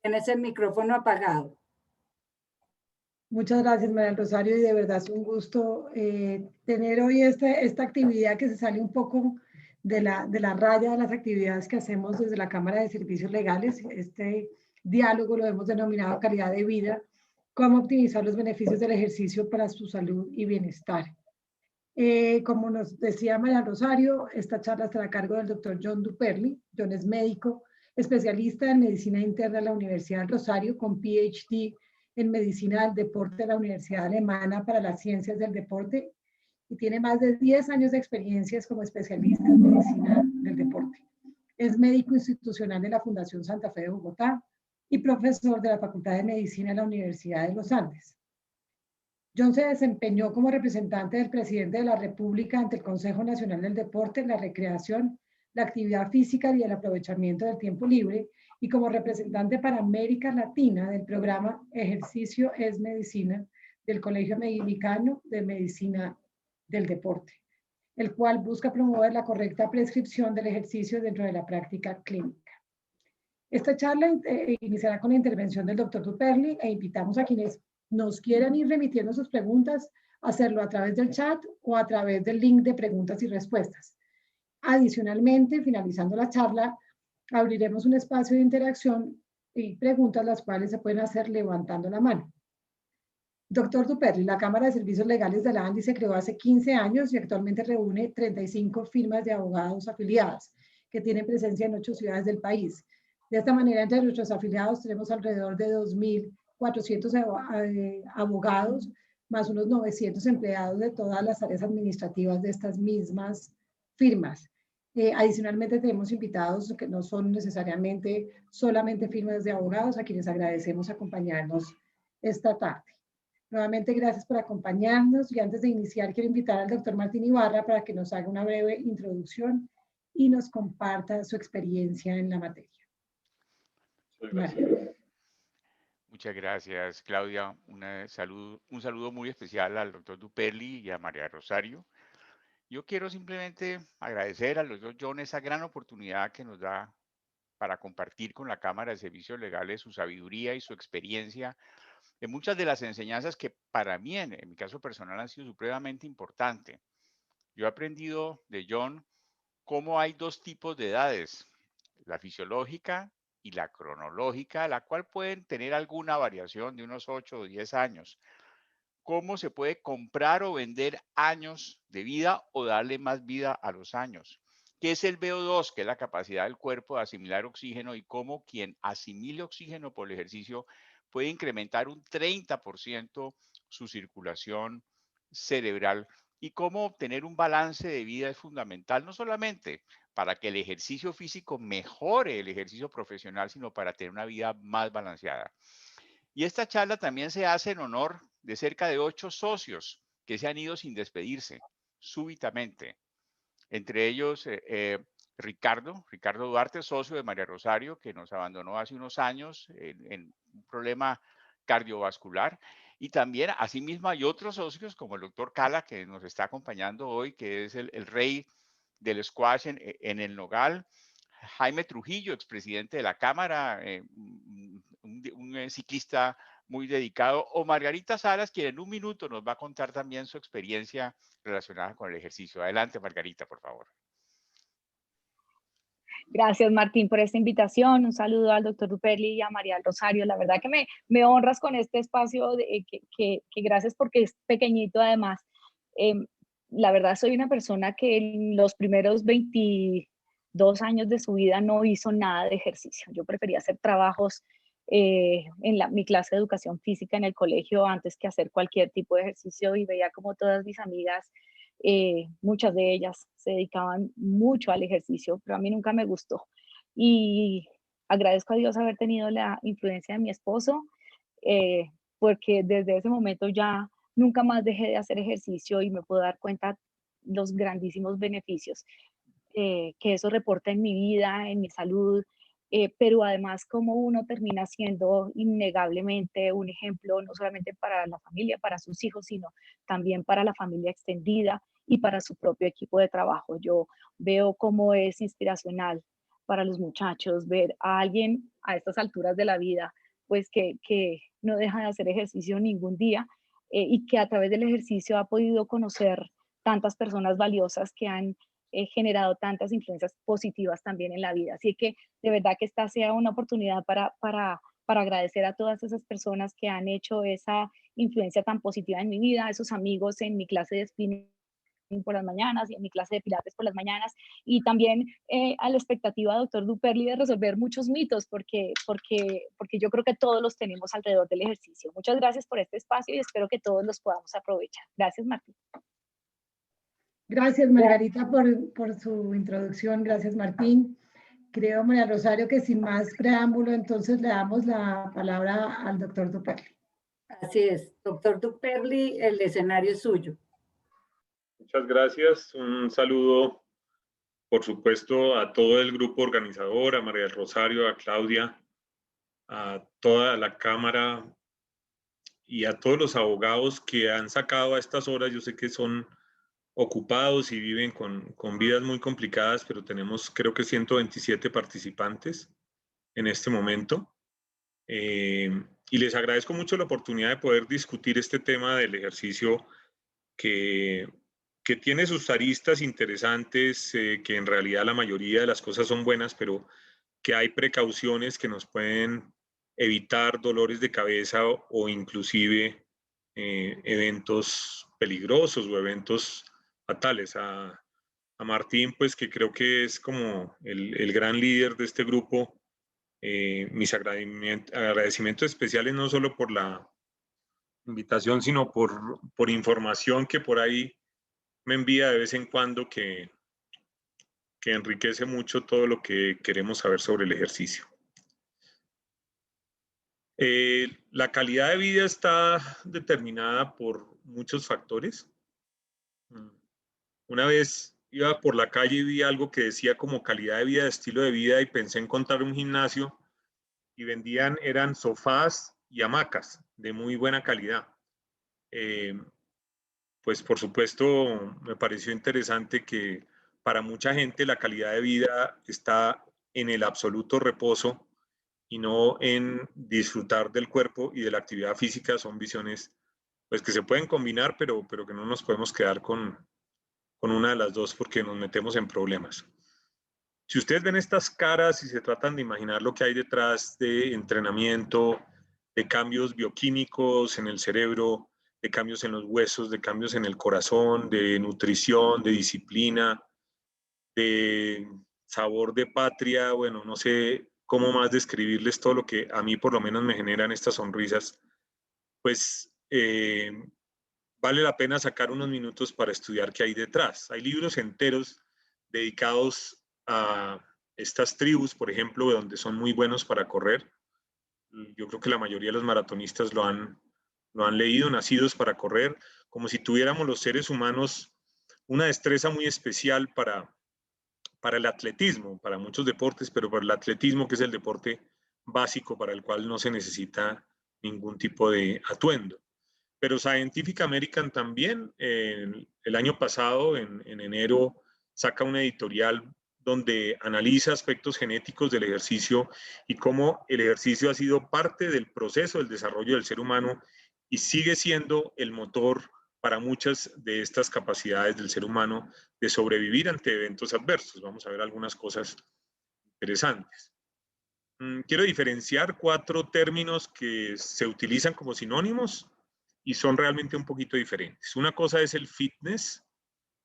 Tienes el micrófono apagado. Muchas gracias, María del Rosario, y de verdad es un gusto tener hoy esta actividad que se sale un poco de la raya de las actividades que hacemos desde la Cámara de Servicios Legales. Este diálogo lo hemos denominado calidad de vida, cómo optimizar los beneficios del ejercicio para su salud y bienestar. Como nos decía María Rosario, esta charla estará a cargo del doctor John Duperli. John es médico, especialista en medicina interna de la Universidad del Rosario, con PhD en medicina del deporte de la Universidad Alemana para las Ciencias del Deporte, y tiene más de 10 años de experiencias como especialista en medicina del deporte. Es médico institucional de la Fundación Santa Fe de Bogotá y profesor de la Facultad de Medicina de la Universidad de los Andes. John se desempeñó como representante del presidente de la República ante el Consejo Nacional del Deporte, la Recreación, la Actividad Física y el Aprovechamiento del Tiempo Libre, y como representante para América Latina del programa Ejercicio es Medicina del Colegio Mexicano de Medicina del Deporte, el cual busca promover la correcta prescripción del ejercicio dentro de la práctica clínica. Esta charla iniciará con la intervención del doctor Duperli, e invitamos a quienes nos quieran ir remitiendo sus preguntas, hacerlo a través del chat o a través del link de preguntas y respuestas. Adicionalmente, finalizando la charla, abriremos un espacio de interacción y preguntas, las cuales se pueden hacer levantando la mano. Doctor Duperli, la Cámara de Servicios Legales de la ANDI se creó hace 15 años y actualmente reúne 35 firmas de abogados afiliadas que tienen presencia en 8 ciudades del país. De esta manera, entre nuestros afiliados tenemos alrededor de 2.400 abogados, más unos 900 empleados de todas las áreas administrativas de estas mismas firmas. Adicionalmente, tenemos invitados que no son necesariamente solamente firmas de abogados, a quienes agradecemos acompañarnos esta tarde. Nuevamente, gracias por acompañarnos, y antes de iniciar quiero invitar al doctor Martín Ibarra para que nos haga una breve introducción y nos comparta su experiencia en la materia. Muchas gracias, Claudia. Un saludo muy especial al doctor Duperli y a María Rosario. Yo quiero simplemente agradecer al doctor John esa gran oportunidad que nos da para compartir con la Cámara de Servicios Legales su sabiduría y su experiencia en muchas de las enseñanzas que para mí, en mi caso personal, han sido supremamente importantes. Yo he aprendido de John cómo hay 2 tipos de edades, la fisiológica y la cronológica, la cual pueden tener alguna variación de unos 8 o 10 años. Cómo se puede comprar o vender años de vida o darle más vida a los años. ¿Qué es el VO2? Que es la capacidad del cuerpo de asimilar oxígeno, y cómo quien asimile oxígeno por el ejercicio puede incrementar un 30% su circulación cerebral, y cómo obtener un balance de vida es fundamental, no solamente para que el ejercicio físico mejore el ejercicio profesional, sino para tener una vida más balanceada. Y esta charla también se hace en honor de cerca de 8 socios que se han ido sin despedirse, súbitamente. Entre ellos, Ricardo Duarte, socio de María Rosario, que nos abandonó hace unos años en un problema cardiovascular. Y también, asimismo, hay otros socios como el doctor Cala, que nos está acompañando hoy, que es el rey del squash en el Nogal. Jaime Trujillo, expresidente de la Cámara, un ciclista muy dedicado, o Margarita Salas, quien en un minuto nos va a contar también su experiencia relacionada con el ejercicio. Adelante, Margarita, por favor. Gracias, Martín, por esta invitación. Un saludo al doctor Duperli y a María del Rosario. La verdad que me honras con este espacio, que gracias, porque es pequeñito además. La verdad, soy una persona que en los primeros 22 años de su vida no hizo nada de ejercicio. Yo prefería hacer trabajos en mi clase de educación física en el colegio antes que hacer cualquier tipo de ejercicio, y veía como todas mis amigas, muchas de ellas se dedicaban mucho al ejercicio, pero a mí nunca me gustó. Y agradezco a Dios haber tenido la influencia de mi esposo, porque desde ese momento ya nunca más dejé de hacer ejercicio, y me puedo dar cuenta los grandísimos beneficios que eso reporta en mi vida, en mi salud, pero además como uno termina siendo innegablemente un ejemplo, no solamente para la familia, para sus hijos, sino también para la familia extendida y para su propio equipo de trabajo. Yo veo cómo es inspiracional para los muchachos, ver a alguien a estas alturas de la vida, pues que no deja de hacer ejercicio ningún día y que a través del ejercicio ha podido conocer tantas personas valiosas que han generado tantas influencias positivas también en la vida. Así que de verdad que esta sea una oportunidad para agradecer a todas esas personas que han hecho esa influencia tan positiva en mi vida, a esos amigos en mi clase de spinning por las mañanas y en mi clase de pilates por las mañanas, y también a la expectativa, doctor Duperli, de resolver muchos mitos, porque yo creo que todos los tenemos alrededor del ejercicio. Muchas gracias por este espacio y espero que todos los podamos aprovechar. Gracias, Martín. Gracias, Margarita, por su introducción. Gracias, Martín. Creo, María Rosario, que sin más preámbulo, entonces le damos la palabra al doctor Duperli. Así es, doctor Duperli, el escenario es suyo. Muchas gracias. Un saludo, por supuesto, a todo el grupo organizador, a María Rosario, a Claudia, a toda la Cámara y a todos los abogados que han sacado a estas horas. Yo sé que son ocupados y viven con vidas muy complicadas, pero tenemos creo que 127 participantes en este momento. Y les agradezco mucho la oportunidad de poder discutir este tema del ejercicio que tiene sus aristas interesantes, que en realidad la mayoría de las cosas son buenas, pero que hay precauciones que nos pueden evitar dolores de cabeza o inclusive eventos peligrosos o eventos fatales. A Martín, pues que creo que es como el gran líder de este grupo, mis agradecimientos especiales no solo por la invitación, sino por información que por ahí me envía de vez en cuando que enriquece mucho todo lo que queremos saber sobre el ejercicio. La calidad de vida está determinada por muchos factores. Una vez iba por la calle y vi algo que decía como calidad de vida, de estilo de vida, y pensé en encontrar un gimnasio y eran sofás y hamacas de muy buena calidad. Pues por supuesto me pareció interesante que para mucha gente la calidad de vida está en el absoluto reposo y no en disfrutar del cuerpo y de la actividad física. Son visiones pues que se pueden combinar, pero que no nos podemos quedar con una de las dos porque nos metemos en problemas. Si ustedes ven estas caras y se tratan de imaginar lo que hay detrás de entrenamiento, de cambios bioquímicos en el cerebro, de cambios en los huesos, de cambios en el corazón, de nutrición, de disciplina, de sabor de patria, bueno, no sé cómo más describirles todo lo que a mí por lo menos me generan estas sonrisas, pues vale la pena sacar unos minutos para estudiar qué hay detrás. Hay libros enteros dedicados a estas tribus, por ejemplo, donde son muy buenos para correr. Yo creo que la mayoría de los maratonistas lo han leído, nacidos para correr, como si tuviéramos los seres humanos una destreza muy especial para el atletismo, para muchos deportes, pero para el atletismo, que es el deporte básico para el cual no se necesita ningún tipo de atuendo. Pero Scientific American también, el año pasado, en enero, saca una editorial donde analiza aspectos genéticos del ejercicio y cómo el ejercicio ha sido parte del proceso del desarrollo del ser humano y sigue siendo el motor para muchas de estas capacidades del ser humano de sobrevivir ante eventos adversos. Vamos a ver algunas cosas interesantes. Quiero diferenciar 4 términos que se utilizan como sinónimos y son realmente un poquito diferentes. Una cosa es el fitness,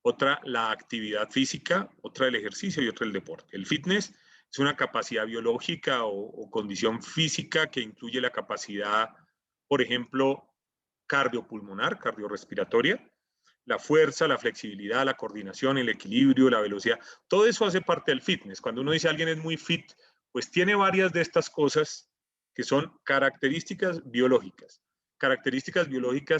otra la actividad física, otra el ejercicio y otra el deporte. El fitness es una capacidad biológica o condición física que incluye la capacidad, por ejemplo, cardiopulmonar, cardiorrespiratoria, la fuerza, la flexibilidad, la coordinación, el equilibrio, la velocidad. Todo eso hace parte del fitness. Cuando uno dice alguien es muy fit, pues tiene varias de estas cosas que son características biológicas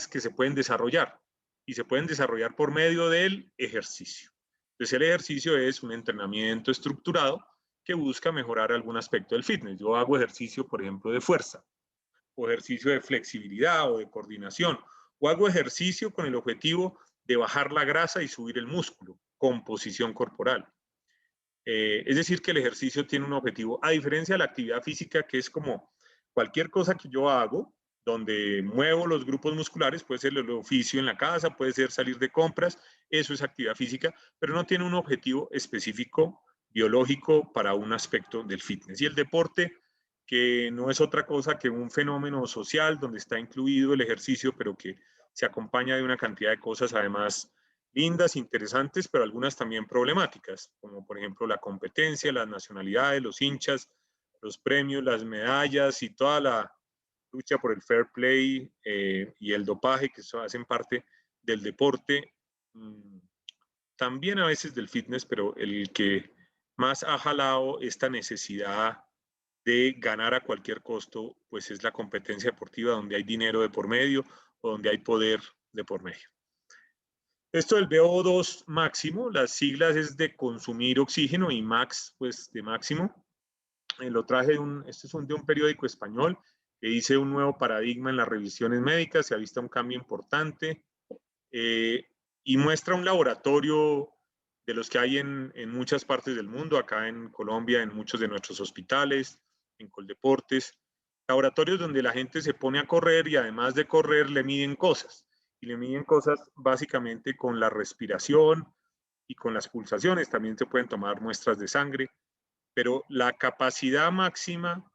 que se pueden desarrollar y se pueden desarrollar por medio del ejercicio. Entonces el ejercicio es un entrenamiento estructurado que busca mejorar algún aspecto del fitness. Yo hago ejercicio, por ejemplo, de fuerza, o ejercicio de flexibilidad o de coordinación, o hago ejercicio con el objetivo de bajar la grasa y subir el músculo, composición corporal. Es decir, que el ejercicio tiene un objetivo, a diferencia de la actividad física, que es como cualquier cosa que yo hago, donde muevo los grupos musculares, puede ser el oficio en la casa, puede ser salir de compras, eso es actividad física, pero no tiene un objetivo específico biológico para un aspecto del fitness. Y el deporte, que no es otra cosa que un fenómeno social donde está incluido el ejercicio, pero que se acompaña de una cantidad de cosas además lindas, interesantes, pero algunas también problemáticas, como por ejemplo la competencia, las nacionalidades, los hinchas, los premios, las medallas y toda la lucha por el fair play y el dopaje, que hacen parte del deporte, también a veces del fitness, pero el que más ha jalado esta necesidad de ganar a cualquier costo, pues es la competencia deportiva donde hay dinero de por medio o donde hay poder de por medio. Esto del VO2 máximo, las siglas es de consumir oxígeno y max, pues de máximo. Lo traje este es de un periódico español que dice un nuevo paradigma en las revisiones médicas, se ha visto un cambio importante y muestra un laboratorio de los que hay en muchas partes del mundo, acá en Colombia, en muchos de nuestros hospitales, en Coldeportes, laboratorios donde la gente se pone a correr y además de correr le miden cosas. Y le miden cosas básicamente con la respiración y con las pulsaciones. También se pueden tomar muestras de sangre, pero la capacidad máxima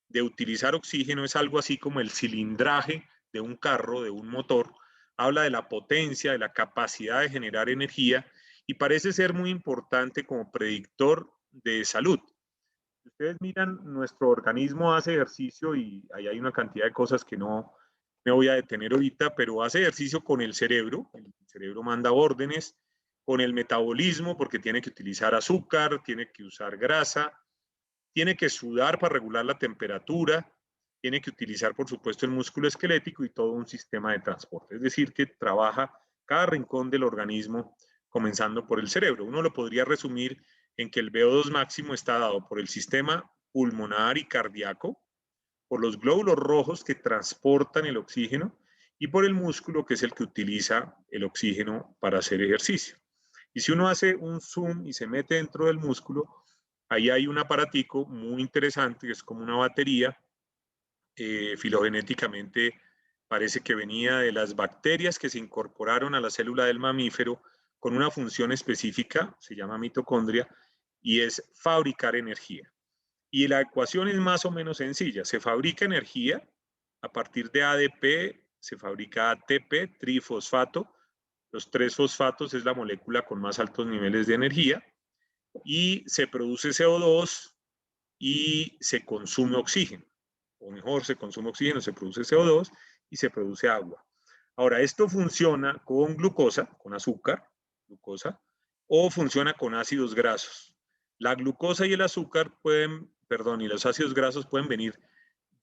de utilizar oxígeno es algo así como el cilindraje de un carro, de un motor. Habla de la potencia, de la capacidad de generar energía y parece ser muy importante como predictor de salud. Si ustedes miran, nuestro organismo hace ejercicio y ahí hay una cantidad de cosas que no me voy a detener ahorita, pero hace ejercicio con el cerebro manda órdenes, con el metabolismo, porque tiene que utilizar azúcar, tiene que usar grasa, tiene que sudar para regular la temperatura, tiene que utilizar, por supuesto, el músculo esquelético y todo un sistema de transporte. Es decir, que trabaja cada rincón del organismo, comenzando por el cerebro. Uno lo podría resumir en que el VO2 máximo está dado por el sistema pulmonar y cardíaco, por los glóbulos rojos que transportan el oxígeno y por el músculo que es el que utiliza el oxígeno para hacer ejercicio. Y si uno hace un zoom y se mete dentro del músculo, ahí hay un aparatico muy interesante que es como una batería, filogenéticamente parece que venía de las bacterias que se incorporaron a la célula del mamífero con una función específica, se llama mitocondria, y es fabricar energía. Y la ecuación es más o menos sencilla. Se fabrica energía a partir de ADP, se fabrica ATP, trifosfato. Los 3 fosfatos es la molécula con más altos niveles de energía. Y se produce CO2 y se consume oxígeno. O mejor, se consume oxígeno, se produce CO2 y se produce agua. Ahora, esto funciona con glucosa, con azúcar, glucosa, o funciona con ácidos grasos. La glucosa y el azúcar y los ácidos grasos pueden venir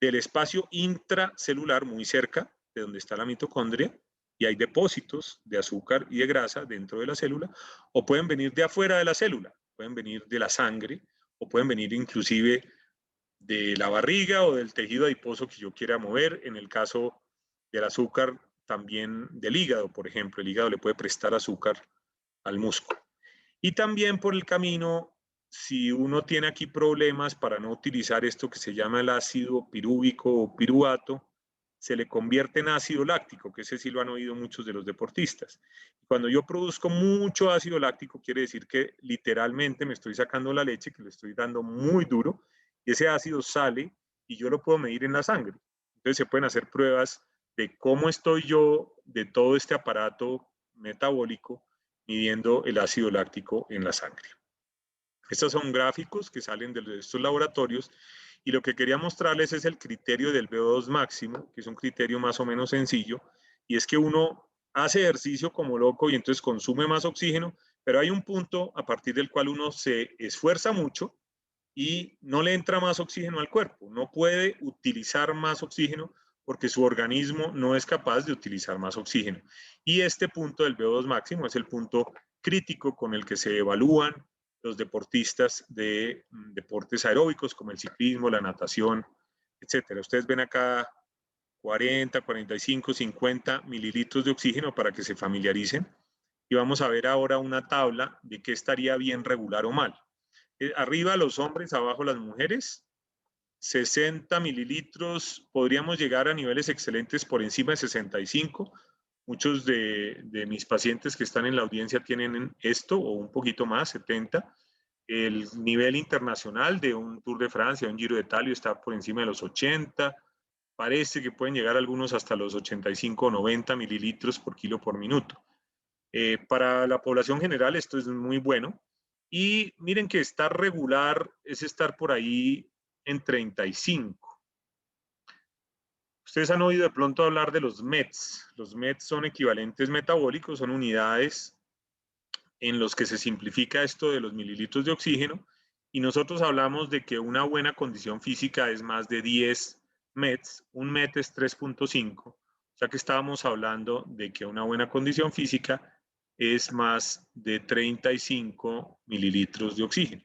del espacio intracelular muy cerca de donde está la mitocondria y hay depósitos de azúcar y de grasa dentro de la célula, o pueden venir de afuera de la célula, pueden venir de la sangre o pueden venir inclusive de la barriga o del tejido adiposo que yo quiera mover. En el caso del azúcar, también del hígado, por ejemplo, el hígado le puede prestar azúcar al músculo. Y también por el camino, si uno tiene aquí problemas para no utilizar esto que se llama el ácido pirúvico o piruvato, se le convierte en ácido láctico, que ese sí lo han oído muchos de los deportistas. Cuando yo produzco mucho ácido láctico, quiere decir que literalmente me estoy sacando la leche, que le estoy dando muy duro, y ese ácido sale y yo lo puedo medir en la sangre. Entonces se pueden hacer pruebas de cómo estoy yo de todo este aparato metabólico midiendo el ácido láctico en la sangre. Estos son gráficos que salen de estos laboratorios y lo que quería mostrarles es el criterio del VO2 máximo, que es un criterio más o menos sencillo, y es que uno hace ejercicio como loco y entonces consume más oxígeno, pero hay un punto a partir del cual uno se esfuerza mucho y no le entra más oxígeno al cuerpo, no puede utilizar más oxígeno porque su organismo no es capaz de utilizar más oxígeno. Y este punto del VO2 máximo es el punto crítico con el que se evalúan los deportistas de deportes aeróbicos como el ciclismo, la natación, etcétera. Ustedes ven acá 40, 45, 50 mililitros de oxígeno para que se familiaricen. Y vamos a ver ahora una tabla de qué estaría bien, regular o mal. Arriba los hombres, abajo las mujeres. 60 mililitros, podríamos llegar a niveles excelentes por encima de 65. Muchos de mis pacientes que están en la audiencia tienen esto o un poquito más, 70. El nivel internacional de un Tour de Francia, un Giro de Italia está por encima de los 80. Parece que pueden llegar algunos hasta los 85 o 90 mililitros por kilo por minuto. Para la población general esto es muy bueno. Y miren que estar regular es estar por ahí en 35. Ustedes han oído de pronto hablar de los METs. Los METs son equivalentes metabólicos, son unidades en los que se simplifica esto de los mililitros de oxígeno, y nosotros hablamos de que una buena condición física es más de 10 METs. Un MET es 3.5, o sea que estábamos hablando de que una buena condición física es más de 35 mililitros de oxígeno.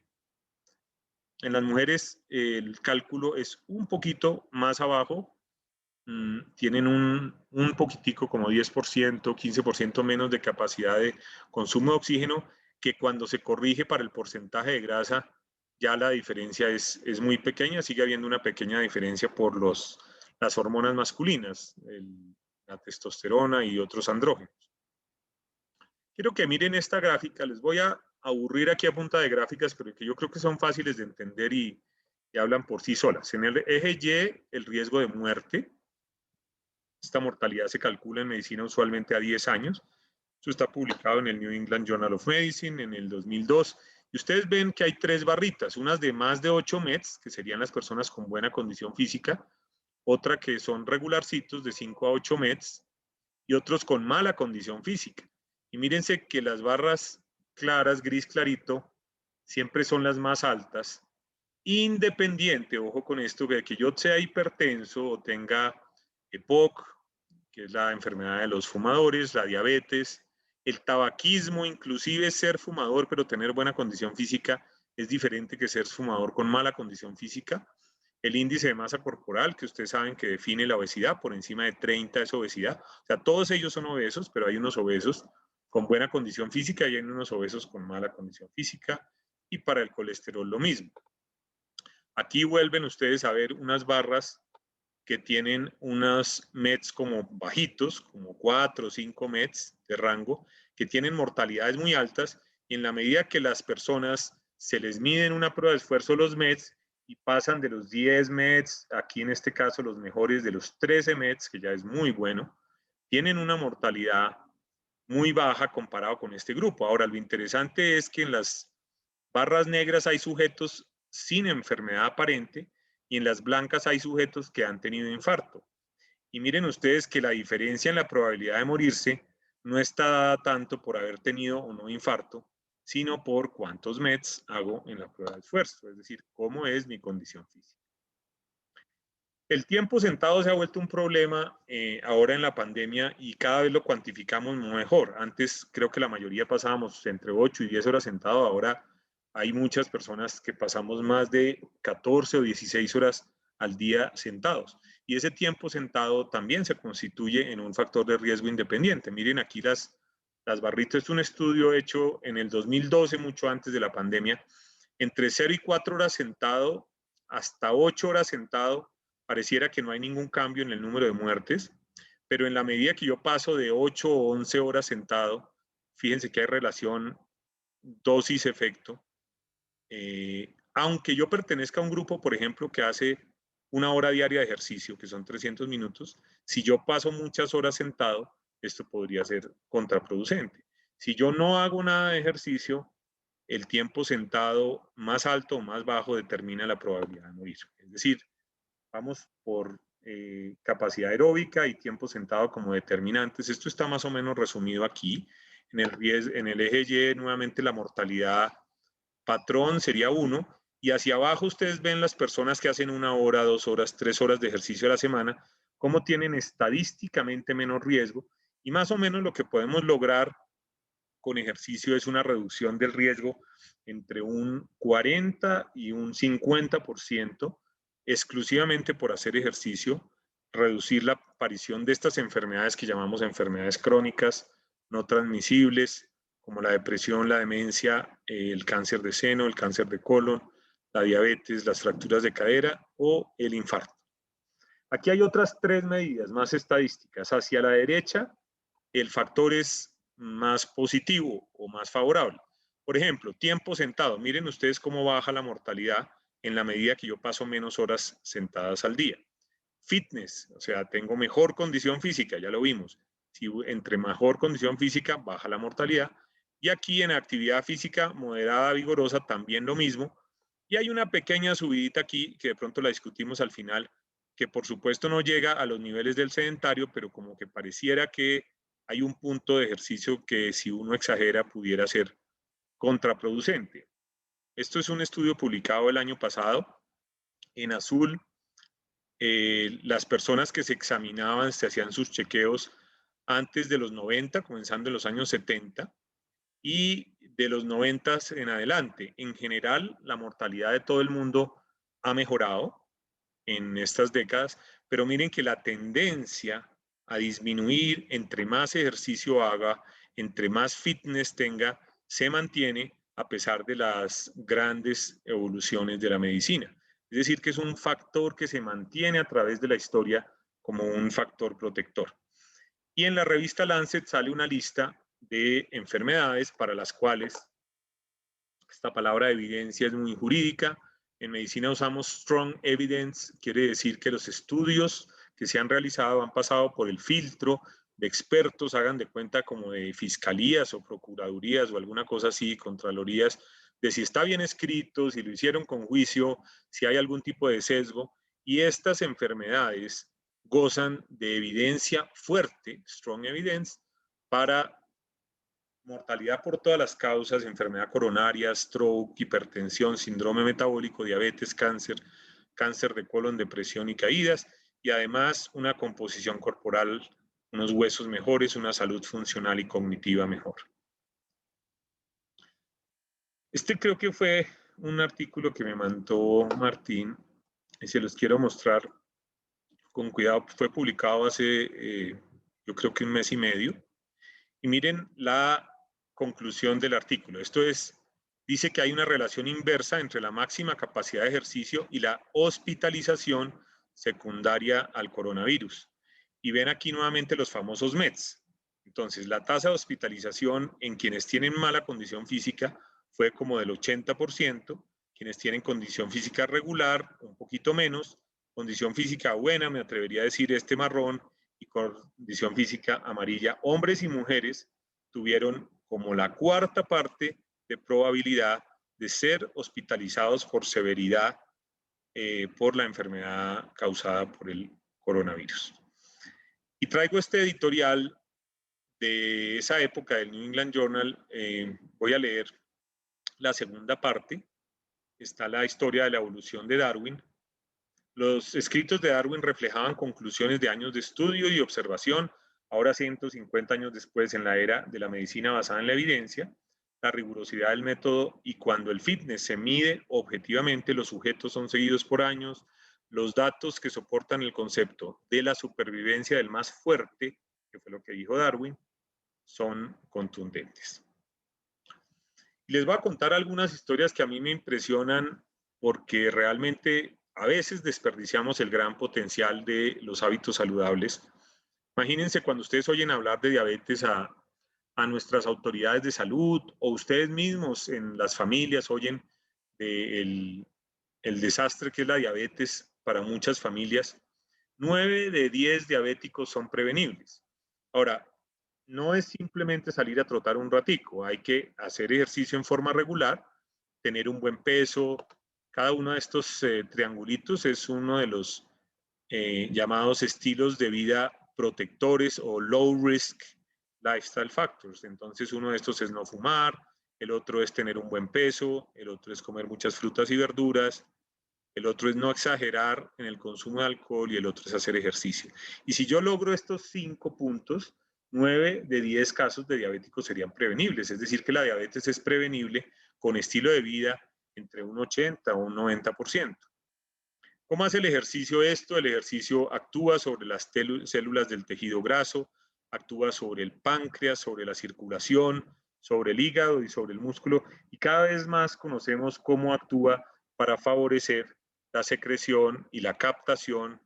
En las mujeres el cálculo es un poquito más abajo, tienen un poquitico como 10%, 15% menos de capacidad de consumo de oxígeno, que cuando se corrige para el porcentaje de grasa ya la diferencia es muy pequeña. Sigue habiendo una pequeña diferencia por las hormonas masculinas, la testosterona y otros andrógenos. Quiero que miren esta gráfica. Les voy a aburrir aquí a punta de gráficas, pero que yo creo que son fáciles de entender y hablan por sí solas. En el eje Y, el riesgo de muerte. Esta mortalidad se calcula en medicina usualmente a 10 años. Esto está publicado en el New England Journal of Medicine en el 2002. Y ustedes ven que hay 3 barritas, unas de más de 8 METs, que serían las personas con buena condición física, otra que son regularcitos de 5 a 8 METs, y otros con mala condición física. Y mírense que las barras claras, gris clarito, siempre son las más altas, independiente, ojo con esto, de que yo sea hipertenso o tenga EPOC, que es la enfermedad de los fumadores, la diabetes, el tabaquismo. Inclusive ser fumador pero tener buena condición física es diferente que ser fumador con mala condición física. El índice de masa corporal, que ustedes saben que define la obesidad, por encima de 30 es obesidad. O sea, todos ellos son obesos, pero hay unos obesos con buena condición física y hay unos obesos con mala condición física. Y para el colesterol lo mismo. Aquí vuelven ustedes a ver unas barras que tienen unos METs como bajitos, como 4 o 5 METs de rango, que tienen mortalidades muy altas, y en la medida que las personas se les miden una prueba de esfuerzo los METs y pasan de los 10 METs, aquí en este caso los mejores de los 13 METs, que ya es muy bueno, tienen una mortalidad muy baja comparado con este grupo. Ahora, lo interesante es que en las barras negras hay sujetos sin enfermedad aparente y en las blancas hay sujetos que han tenido infarto. Y miren ustedes que la diferencia en la probabilidad de morirse no está dada tanto por haber tenido o no infarto, sino por cuántos METs hago en la prueba de esfuerzo, es decir, cómo es mi condición física. El tiempo sentado se ha vuelto un problema ahora en la pandemia y cada vez lo cuantificamos mejor. Antes creo que la mayoría pasábamos entre 8 y 10 horas sentado, ahora hay muchas personas que pasamos más de 14 o 16 horas al día sentados. Y ese tiempo sentado también se constituye en un factor de riesgo independiente. Miren aquí las barritas. Es un estudio hecho en el 2012, mucho antes de la pandemia. Entre 0 y 4 horas sentado hasta 8 horas sentado, pareciera que no hay ningún cambio en el número de muertes, pero en la medida que yo paso de 8 o 11 horas sentado, fíjense que hay relación dosis-efecto. Aunque yo pertenezca a un grupo, por ejemplo, que hace 1 hora diaria de ejercicio, que son 300 minutos, si yo paso muchas horas sentado, esto podría ser contraproducente. Si yo no hago nada de ejercicio, el tiempo sentado más alto o más bajo determina la probabilidad de morir. Es decir, vamos por capacidad aeróbica y tiempo sentado como determinantes. Esto está más o menos resumido aquí. En el eje Y, nuevamente la mortalidad patrón sería 1, y hacia abajo ustedes ven las personas que hacen 1 hora, 2 horas, 3 horas de ejercicio a la semana, cómo tienen estadísticamente menos riesgo, y más o menos lo que podemos lograr con ejercicio es una reducción del riesgo entre un 40 y un 50%, exclusivamente por hacer ejercicio, reducir la aparición de estas enfermedades que llamamos enfermedades crónicas no transmisibles, como la depresión, la demencia, el cáncer de seno, el cáncer de colon, la diabetes, las fracturas de cadera o el infarto. Aquí hay otras 3 medidas más estadísticas. Hacia la derecha, el factor es más positivo o más favorable. Por ejemplo, tiempo sentado. Miren ustedes cómo baja la mortalidad en la medida que yo paso menos horas sentadas al día. Fitness, o sea, tengo mejor condición física, ya lo vimos. Si entre mejor condición física, baja la mortalidad. Y aquí en actividad física moderada, vigorosa, también lo mismo. Y hay una pequeña subidita aquí, que de pronto la discutimos al final, que por supuesto no llega a los niveles del sedentario, pero como que pareciera que hay un punto de ejercicio que si uno exagera pudiera ser contraproducente. Esto es un estudio publicado el año pasado. En azul, las personas que se examinaban, se hacían sus chequeos antes de los 90, comenzando en los años 70, y de los 90 en adelante. En general, la mortalidad de todo el mundo ha mejorado en estas décadas, pero miren que la tendencia a disminuir entre más ejercicio haga, entre más fitness tenga, se mantiene a pesar de las grandes evoluciones de la medicina. Es decir, que es un factor que se mantiene a través de la historia como un factor protector. Y en la revista Lancet sale una lista de enfermedades para las cuales esta palabra evidencia es muy jurídica. En medicina usamos strong evidence, quiere decir que los estudios que se han realizado han pasado por el filtro de expertos, hagan de cuenta como de fiscalías o procuradurías o alguna cosa así, contralorías, de si está bien escrito, si lo hicieron con juicio, si hay algún tipo de sesgo. Y estas enfermedades gozan de evidencia fuerte, strong evidence, para mortalidad por todas las causas, enfermedad coronaria, stroke, hipertensión, síndrome metabólico, diabetes, cáncer, cáncer de colon, depresión y caídas, y además una composición corporal, unos huesos mejores, una salud funcional y cognitiva mejor. Este creo que fue un artículo que me mandó Martín, y se los quiero mostrar con cuidado. Fue publicado hace, yo creo que 1 mes y medio. Y miren la conclusión del artículo. Esto es, dice que hay una relación inversa entre la máxima capacidad de ejercicio y la hospitalización secundaria al coronavirus. Y ven aquí nuevamente los famosos METs. Entonces, la tasa de hospitalización en quienes tienen mala condición física fue como del 80%, quienes tienen condición física regular, un poquito menos, condición física buena, me atrevería a decir este marrón, y condición física amarilla. Hombres y mujeres tuvieron como la 4ª parte de probabilidad de ser hospitalizados por severidad por la enfermedad causada por el coronavirus. Y traigo este editorial de esa época del New England Journal. Voy a leer la segunda parte. Está la historia de la evolución de Darwin. Los escritos de Darwin reflejaban conclusiones de años de estudio y observación, ahora 150 años después, en la era de la medicina basada en la evidencia, la rigurosidad del método, y cuando el fitness se mide objetivamente, los sujetos son seguidos por años, los datos que soportan el concepto de la supervivencia del más fuerte, que fue lo que dijo Darwin, son contundentes. Les voy a contar algunas historias que a mí me impresionan porque realmente a veces desperdiciamos el gran potencial de los hábitos saludables. Imagínense cuando ustedes oyen hablar de diabetes a nuestras autoridades de salud, o ustedes mismos en las familias oyen el desastre que es la diabetes para muchas familias. 9 de 10 diabéticos son prevenibles. Ahora, no es simplemente salir a trotar un ratico, hay que hacer ejercicio en forma regular, tener un buen peso. Cada uno de estos triangulitos es uno de los llamados estilos de vida protectores o low risk lifestyle factors. Entonces, uno de estos es no fumar, el otro es tener un buen peso, el otro es comer muchas frutas y verduras, el otro es no exagerar en el consumo de alcohol y el otro es hacer ejercicio. Y si yo logro estos 5 puntos, 9 de 10 casos de diabéticos serían prevenibles. Es decir, que la diabetes es prevenible con estilo de vida entre un 80 o un 90%. ¿Cómo hace el ejercicio esto? El ejercicio actúa sobre las células del tejido graso, actúa sobre el páncreas, sobre la circulación, sobre el hígado y sobre el músculo, y cada vez más conocemos cómo actúa para favorecer la secreción y la captación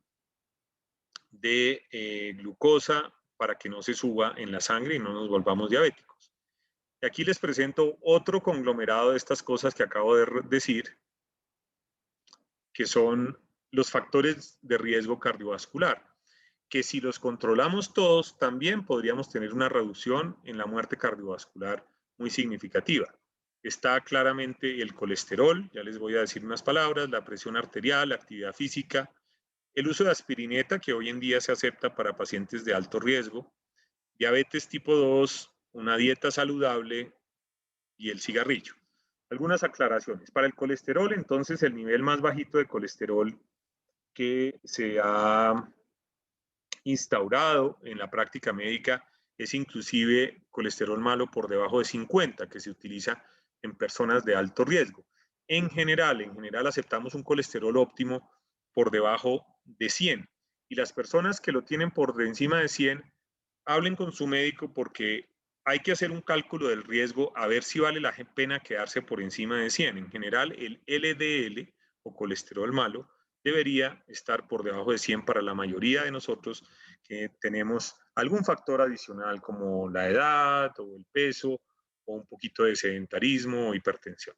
de glucosa para que no se suba en la sangre y no nos volvamos diabéticos. Y aquí les presento otro conglomerado de estas cosas que acabo de decir, que son los factores de riesgo cardiovascular, que si los controlamos todos, también podríamos tener una reducción en la muerte cardiovascular muy significativa. Está claramente el colesterol, ya les voy a decir unas palabras, la presión arterial, la actividad física, el uso de aspirineta, que hoy en día se acepta para pacientes de alto riesgo, diabetes tipo 2, una dieta saludable y el cigarrillo. Algunas aclaraciones. Para el colesterol, entonces, el nivel más bajito de colesterol que se ha instaurado en la práctica médica es inclusive colesterol malo por debajo de 50, que se utiliza en personas de alto riesgo. En general aceptamos un colesterol óptimo por debajo de 100. Y las personas que lo tienen por encima de 100, hablen con su médico porque hay que hacer un cálculo del riesgo a ver si vale la pena quedarse por encima de 100. En general, el LDL o colesterol malo debería estar por debajo de 100 para la mayoría de nosotros que tenemos algún factor adicional como la edad o el peso o un poquito de sedentarismo o hipertensión.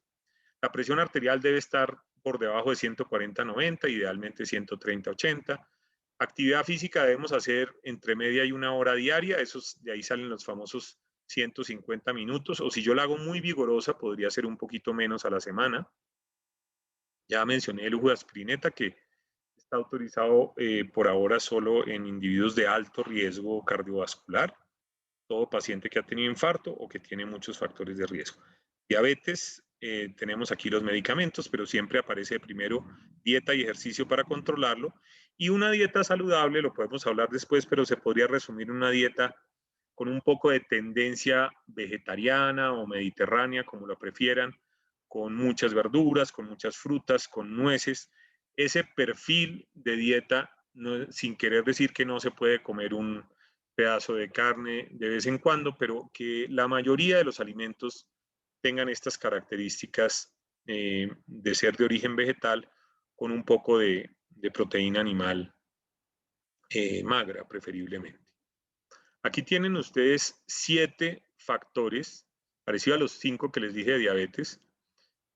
La presión arterial debe estar por debajo de 140/90, idealmente 130/80. Actividad física debemos hacer entre media y una hora diaria, de ahí salen los famosos 150 minutos, o si yo la hago muy vigorosa, podría ser un poquito menos a la semana. Ya mencioné el uso de aspirineta, que está autorizado por ahora solo en individuos de alto riesgo cardiovascular, todo paciente que ha tenido infarto o que tiene muchos factores de riesgo. Diabetes, tenemos aquí los medicamentos, pero siempre aparece primero dieta y ejercicio para controlarlo. Y una dieta saludable, lo podemos hablar después, pero se podría resumir una dieta con un poco de tendencia vegetariana o mediterránea, como lo prefieran, con muchas verduras, con muchas frutas, con nueces. Ese perfil de dieta, no, sin querer decir que no se puede comer un pedazo de carne de vez en cuando, pero que la mayoría de los alimentos tengan estas características de ser de origen vegetal con un poco de proteína animal magra, preferiblemente. Aquí tienen ustedes 7 factores, parecido a los 5 que les dije de diabetes: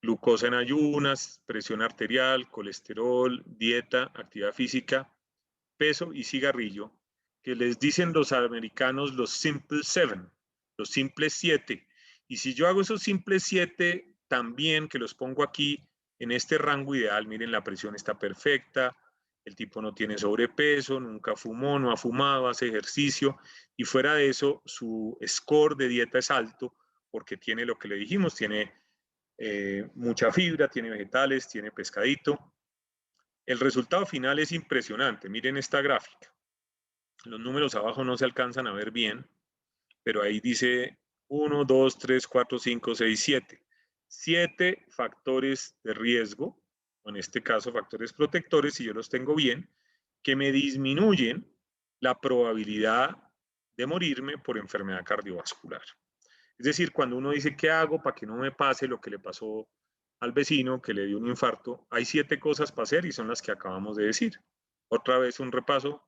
glucosa en ayunas, presión arterial, colesterol, dieta, actividad física, peso y cigarrillo, que les dicen los americanos los simple 7, los simples 7. Y si yo hago esos simples 7 también, que los pongo aquí en este rango ideal, miren, la presión está perfecta, el tipo no tiene sobrepeso, nunca fumó, no ha fumado, hace ejercicio, y fuera de eso su score de dieta es alto porque tiene lo que le dijimos, tiene mucha fibra, tiene vegetales, tiene pescadito. El resultado final es impresionante. Miren esta gráfica. Los números abajo no se alcanzan a ver bien, pero ahí dice 1, 2, 3, 4, 5, 6, 7. 7 factores de riesgo, o en este caso factores protectores, si yo los tengo bien, que me disminuyen la probabilidad de morirme por enfermedad cardiovascular. Es decir, cuando uno dice, ¿qué hago para que no me pase lo que le pasó al vecino que le dio un infarto? Hay 7 cosas para hacer y son las que acabamos de decir. Otra vez un repaso: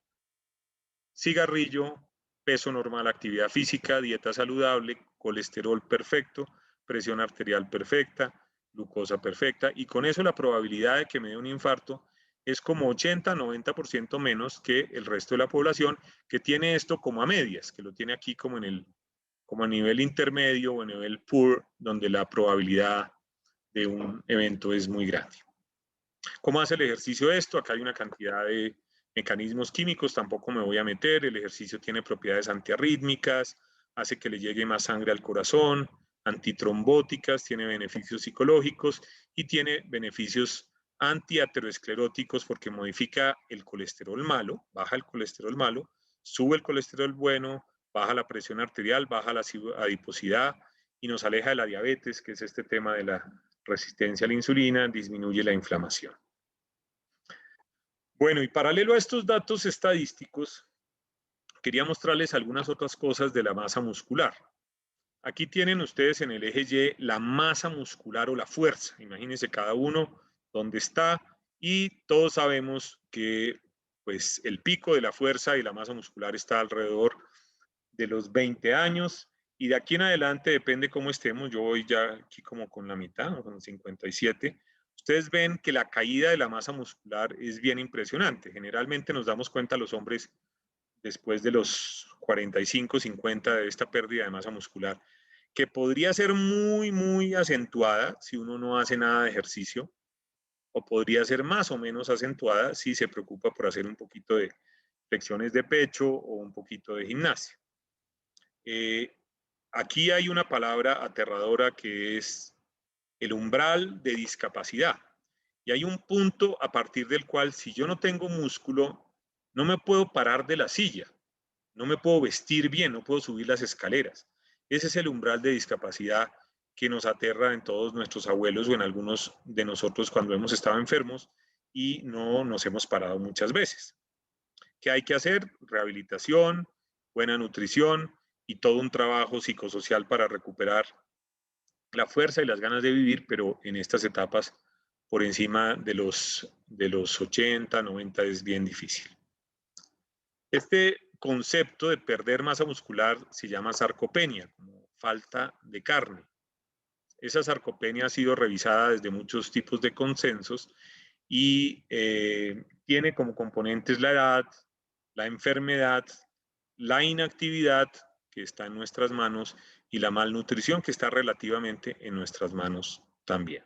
cigarrillo, peso normal, actividad física, dieta saludable, colesterol perfecto, presión arterial perfecta, glucosa perfecta, y con eso la probabilidad de que me dé un infarto es como 80-90% menos que el resto de la población que tiene esto como a medias, que lo tiene aquí como a nivel intermedio o a nivel poor, donde la probabilidad de un evento es muy grande. ¿Cómo hace el ejercicio esto? Acá hay una cantidad de mecanismos químicos, tampoco me voy a meter. El ejercicio tiene propiedades antiarrítmicas, hace que le llegue más sangre al corazón, antitrombóticas, tiene beneficios psicológicos y tiene beneficios antiateroscleróticos porque modifica el colesterol malo, baja el colesterol malo, sube el colesterol bueno, baja la presión arterial, baja la adiposidad y nos aleja de la diabetes, que es este tema de la resistencia a la insulina, disminuye la inflamación. Bueno, y paralelo a estos datos estadísticos, quería mostrarles algunas otras cosas de la masa muscular. Aquí tienen ustedes en el eje Y la masa muscular o la fuerza. Imagínense cada uno dónde está y todos sabemos que pues, el pico de la fuerza y la masa muscular está alrededor de los 20 años y de aquí en adelante depende cómo estemos. Yo voy ya aquí como con la mitad, con 57. Ustedes ven que la caída de la masa muscular es bien impresionante. Generalmente nos damos cuenta los hombres después de los 45, 50 de esta pérdida de masa muscular, que podría ser muy acentuada si uno no hace nada de ejercicio, o podría ser más o menos acentuada si se preocupa por hacer un poquito de flexiones de pecho o un poquito de gimnasia. Aquí hay una palabra aterradora que es el umbral de discapacidad. Y hay un punto a partir del cual si yo no tengo músculo, no me puedo parar de la silla, no me puedo vestir bien, no puedo subir las escaleras. Ese es el umbral de discapacidad que nos aterra en todos nuestros abuelos o en algunos de nosotros cuando hemos estado enfermos y no nos hemos parado muchas veces. ¿Qué hay que hacer? Rehabilitación, buena nutrición y todo un trabajo psicosocial para recuperar la fuerza y las ganas de vivir, pero en estas etapas por encima de los 80, 90 es bien difícil. Este concepto de perder masa muscular se llama sarcopenia, como falta de carne. Esa sarcopenia ha sido revisada desde muchos tipos de consensos y tiene como componentes la edad, la enfermedad, la inactividad, que está en nuestras manos, y la malnutrición, que está relativamente en nuestras manos también.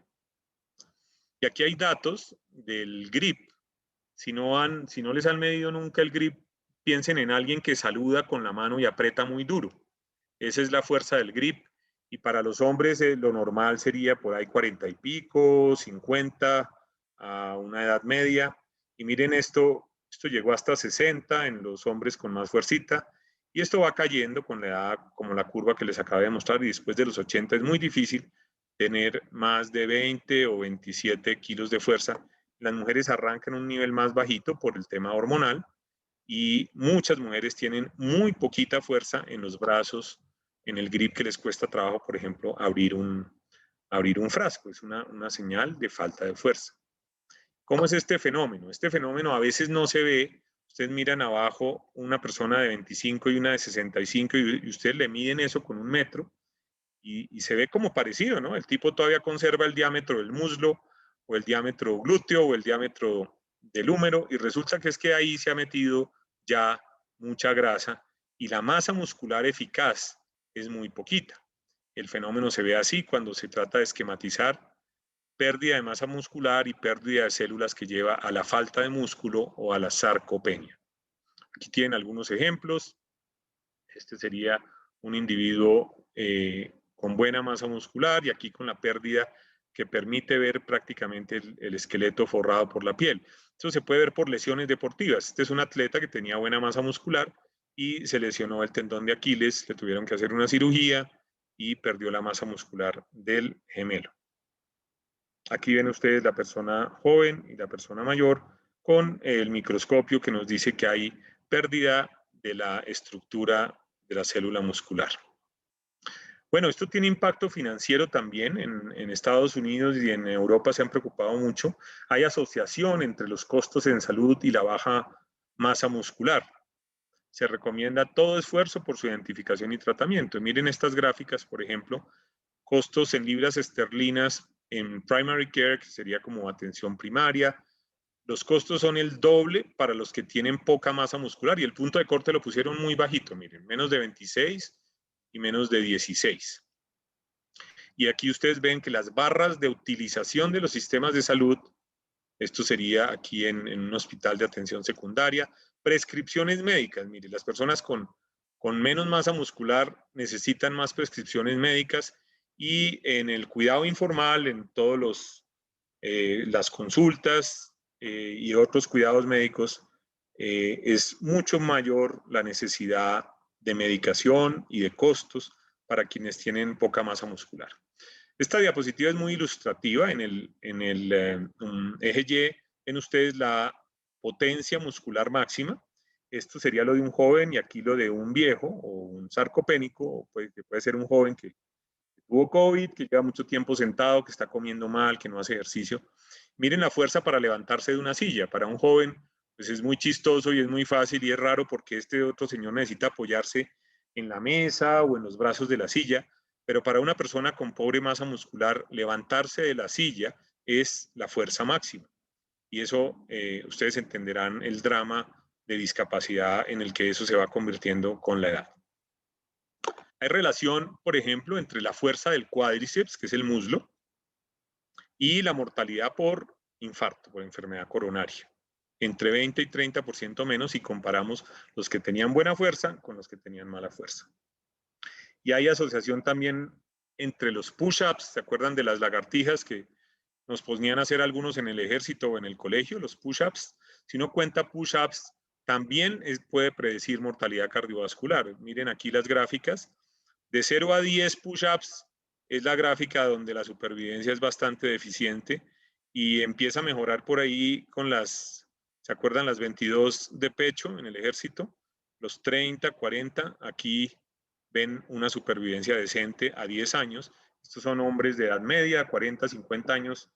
Y aquí hay datos del grip. Si no les han medido nunca el grip, piensen en alguien que saluda con la mano y aprieta muy duro. Esa es la fuerza del grip. Y para los hombres lo normal sería por ahí 40 y pico, 50, a una edad media. Y miren esto llegó hasta 60 en los hombres con más fuercita. Y esto va cayendo con la edad, como la curva que les acabo de mostrar. Y después de los 80 es muy difícil tener más de 20 o 27 kilos de fuerza. Las mujeres arrancan un nivel más bajito por el tema hormonal y muchas mujeres tienen muy poquita fuerza en los brazos, en el grip, que les cuesta trabajo, por ejemplo, abrir un frasco. Es una señal de falta de fuerza. ¿Cómo es este fenómeno? Este fenómeno a veces no se ve. Ustedes miran abajo una persona de 25 y una de 65 y ustedes le miden eso con 1 metro y se ve como parecido, ¿no? El tipo todavía conserva el diámetro del muslo o el diámetro glúteo o el diámetro del húmero y resulta que es que ahí se ha metido ya mucha grasa y la masa muscular eficaz es muy poquita. El fenómeno se ve así cuando se trata de esquematizar pérdida de masa muscular y pérdida de células que lleva a la falta de músculo o a la sarcopenia. Aquí tienen algunos ejemplos. Este sería un individuo con buena masa muscular y aquí con la pérdida que permite ver prácticamente el esqueleto forrado por la piel. Eso se puede ver por lesiones deportivas. Este es un atleta que tenía buena masa muscular y se lesionó el tendón de Aquiles, le tuvieron que hacer una cirugía y perdió la masa muscular del gemelo. Aquí ven ustedes la persona joven y la persona mayor con el microscopio que nos dice que hay pérdida de la estructura de la célula muscular. Bueno, esto tiene impacto financiero también. En Estados Unidos y en Europa se han preocupado mucho. Hay asociación entre los costos en salud y la baja masa muscular. Se recomienda todo esfuerzo por su identificación y tratamiento. Miren estas gráficas, por ejemplo, costos en libras esterlinas en primary care, que sería como atención primaria. Los costos son el doble para los que tienen poca masa muscular y el punto de corte lo pusieron muy bajito, miren, menos de 26 y menos de 16. Y aquí ustedes ven que las barras de utilización de los sistemas de salud, esto sería aquí en un hospital de atención secundaria, prescripciones médicas, miren, las personas con menos masa muscular necesitan más prescripciones médicas y en el cuidado informal, en todos las consultas y otros cuidados médicos, es mucho mayor la necesidad de medicación y de costos para quienes tienen poca masa muscular. Esta diapositiva es muy ilustrativa. En el eje Y ven ustedes la potencia muscular máxima Esto sería lo de un joven y aquí lo de un viejo o un sarcopénico, que puede ser un joven que tuvo COVID, que lleva mucho tiempo sentado, que está comiendo mal, que no hace ejercicio. Miren la fuerza para levantarse de una silla. Para un joven, pues es muy chistoso y es muy fácil y es raro porque este otro señor necesita apoyarse en la mesa o en los brazos de la silla, pero para una persona con pobre masa muscular, levantarse de la silla es la fuerza máxima. Y eso, ustedes entenderán el drama de discapacidad en el que eso se va convirtiendo con la edad. Hay relación, por ejemplo, entre la fuerza del cuádriceps, que es el muslo, y la mortalidad por infarto, por enfermedad coronaria. Entre 20 y 30% menos si comparamos los que tenían buena fuerza con los que tenían mala fuerza. Y hay asociación también entre los push-ups, ¿se acuerdan de las lagartijas que nos ponían a hacer algunos en el ejército o en el colegio, los push-ups? Si uno cuenta push-ups, también puede predecir mortalidad cardiovascular. Miren aquí las gráficas. De 0 a 10 push-ups es la gráfica donde la supervivencia es bastante deficiente y empieza a mejorar por ahí con las, ¿se acuerdan? Las 22 de pecho en el ejército, los 30, 40, aquí ven una supervivencia decente a 10 años. Estos son hombres de edad media, 40, 50 años,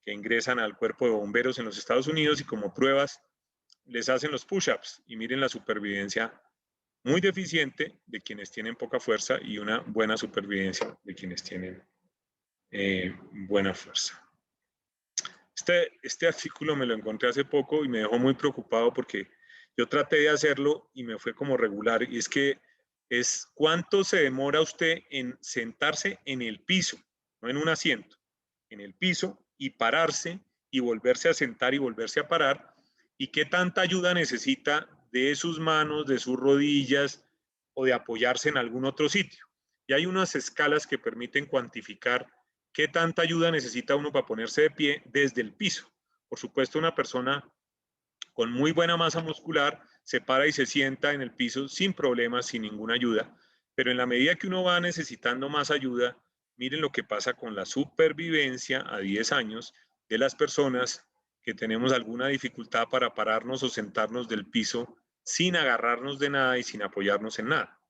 que ingresan al cuerpo de bomberos en los Estados Unidos y como pruebas les hacen los push-ups y miren la supervivencia muy deficiente de quienes tienen poca fuerza y una buena supervivencia de quienes tienen buena fuerza. Este artículo me lo encontré hace poco y me dejó muy preocupado porque yo traté de hacerlo y me fue como regular, y es que es cuánto se demora usted en sentarse en el piso, no en un asiento, en el piso, y pararse y volverse a sentar y volverse a parar, y qué tanta ayuda necesita de sus manos, de sus rodillas o de apoyarse en algún otro sitio. Y hay unas escalas que permiten cuantificar qué tanta ayuda necesita uno para ponerse de pie desde el piso. Por supuesto, una persona con muy buena masa muscular se para y se sienta en el piso sin problemas, sin ninguna ayuda, pero en la medida que uno va necesitando más ayuda, miren lo que pasa con la supervivencia a 10 años de las personas que tenemos alguna dificultad para pararnos o sentarnos del piso sin agarrarnos de nada y sin apoyarnos en nada.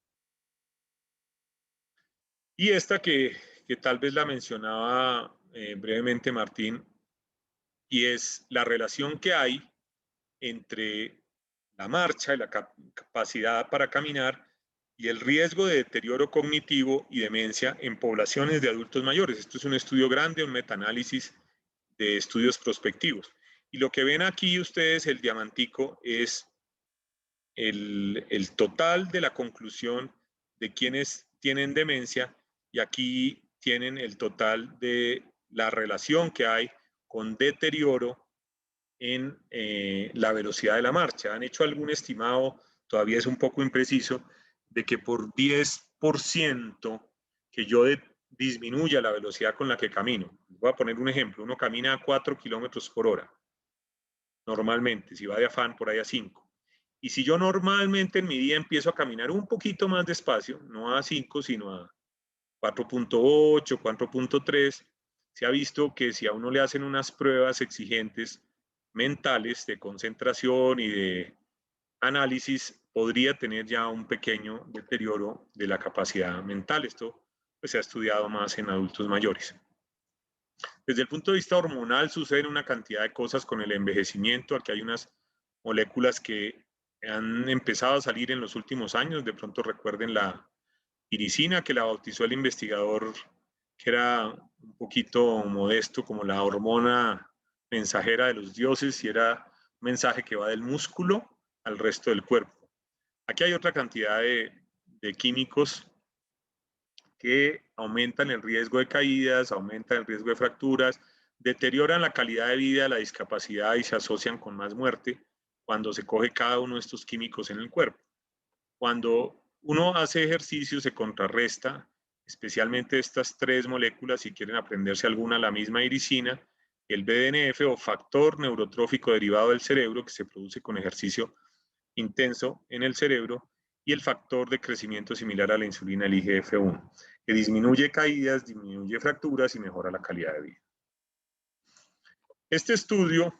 Y esta que tal vez la mencionaba brevemente Martín, y es la relación que hay entre la marcha y la capacidad para caminar y el riesgo de deterioro cognitivo y demencia en poblaciones de adultos mayores. Esto es un estudio grande, un metaanálisis de estudios prospectivos. Y lo que ven aquí ustedes, el diamantico, es el total de la conclusión de quienes tienen demencia, y aquí tienen el total de la relación que hay con deterioro en la velocidad de la marcha. Han hecho algún estimado, todavía es un poco impreciso, de que por 10% que yo disminuya la velocidad con la que camino. Voy a poner un ejemplo. Uno camina a 4 kilómetros por hora, normalmente, si va de afán por ahí a 5. Y si yo normalmente en mi día empiezo a caminar un poquito más despacio, no a 5, sino a 4.8, 4.3, se ha visto que si a uno le hacen unas pruebas exigentes mentales de concentración y de análisis, podría tener ya un pequeño deterioro de la capacidad mental. Esto pues, se ha estudiado más en adultos mayores. Desde el punto de vista hormonal suceden una cantidad de cosas con el envejecimiento. Aquí hay unas moléculas que han empezado a salir en los últimos años. De pronto recuerden la iricina, que la bautizó el investigador que era un poquito modesto como la hormona mensajera de los dioses, y era un mensaje que va del músculo al resto del cuerpo. Aquí hay otra cantidad de químicos que aumentan el riesgo de caídas, aumentan el riesgo de fracturas, deterioran la calidad de vida, la discapacidad y se asocian con más muerte cuando se coge cada uno de estos químicos en el cuerpo. Cuando uno hace ejercicio se contrarresta, especialmente estas tres moléculas, si quieren aprenderse alguna, la misma iricina, el BDNF o factor neurotrófico derivado del cerebro que se produce con ejercicio intenso en el cerebro, y el factor de crecimiento similar a la insulina, el IGF-1, que disminuye caídas, disminuye fracturas y mejora la calidad de vida. Este estudio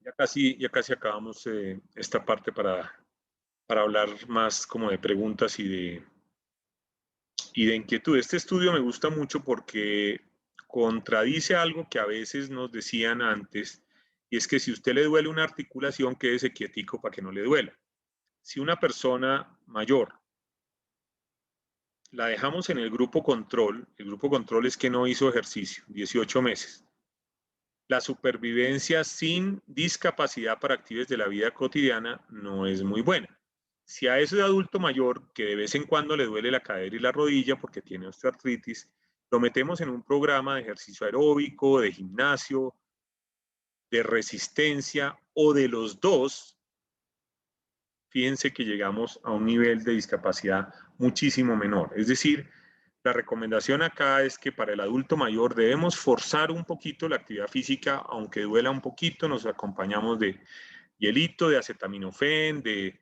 Ya casi acabamos esta parte para hablar más como de preguntas y de inquietud. Este estudio me gusta mucho porque contradice algo que a veces nos decían antes, y es que si a usted le duele una articulación, quédese quietico para que no le duela. Si una persona mayor la dejamos en el grupo control es que no hizo ejercicio, 18 meses. La supervivencia sin discapacidad para actividades de la vida cotidiana no es muy buena. Si a ese adulto mayor que de vez en cuando le duele la cadera y la rodilla porque tiene osteoartritis, lo metemos en un programa de ejercicio aeróbico, de gimnasio, de resistencia o de los dos, fíjense que llegamos a un nivel de discapacidad muchísimo menor. Es decir, la recomendación acá es que para el adulto mayor debemos forzar un poquito la actividad física, aunque duela un poquito, nos acompañamos de hielito, de acetaminofén, de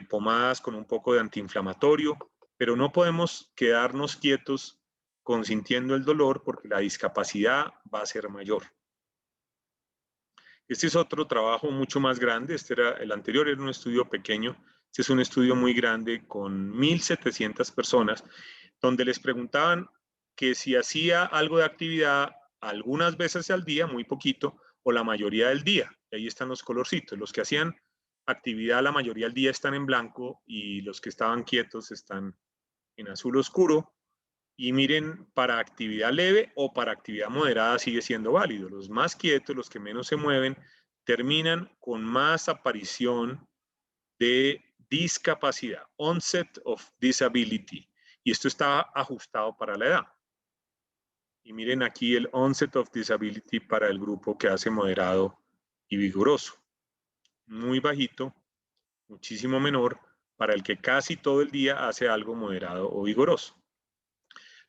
pomadas con un poco de antiinflamatorio, pero no podemos quedarnos quietos consintiendo el dolor porque la discapacidad va a ser mayor. Este es otro trabajo mucho más grande. El anterior era un estudio pequeño. Este es un estudio muy grande con 1.700 personas, donde les preguntaban que si hacía algo de actividad algunas veces al día, muy poquito, o la mayoría del día. Y ahí están los colorcitos. Los que hacían actividad la mayoría del día están en blanco y los que estaban quietos están en azul oscuro. Y miren, para actividad leve o para actividad moderada sigue siendo válido. Los más quietos, los que menos se mueven, terminan con más aparición de discapacidad, onset of disability. Y esto está ajustado para la edad. Y miren aquí el onset of disability para el grupo que hace moderado y vigoroso. Muy bajito, muchísimo menor para el que casi todo el día hace algo moderado o vigoroso.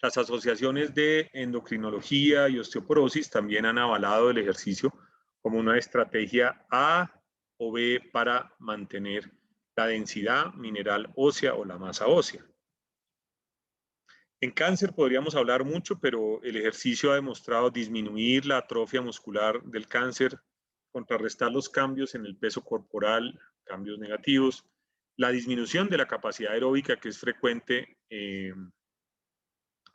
Las asociaciones de endocrinología y osteoporosis también han avalado el ejercicio como una estrategia A o B para mantener la densidad mineral ósea o la masa ósea. En cáncer podríamos hablar mucho, pero el ejercicio ha demostrado disminuir la atrofia muscular del cáncer, contrarrestar los cambios en el peso corporal, cambios negativos, la disminución de la capacidad aeróbica que es frecuente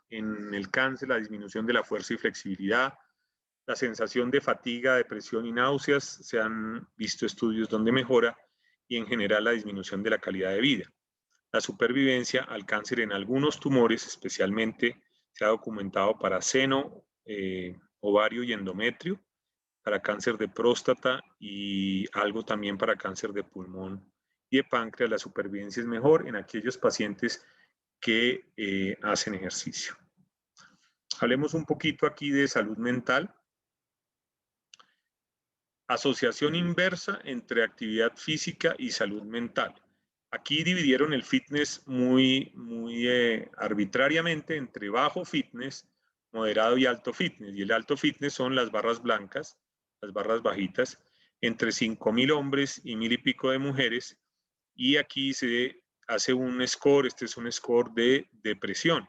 en el cáncer, la disminución de la fuerza y flexibilidad, la sensación de fatiga, depresión y náuseas, se han visto estudios donde mejora, y en general la disminución de la calidad de vida. La supervivencia al cáncer en algunos tumores, especialmente se ha documentado para seno, ovario y endometrio, para cáncer de próstata y algo también para cáncer de pulmón y de páncreas. La supervivencia es mejor en aquellos pacientes que hacen ejercicio. Hablemos un poquito aquí de salud mental. Asociación inversa entre actividad física y salud mental. Aquí dividieron el fitness muy arbitrariamente entre bajo fitness, moderado y alto fitness. Y el alto fitness son las barras blancas, las barras bajitas, entre 5.000 hombres y 1.000 y pico de mujeres. Y aquí se hace un score, este es un score de depresión.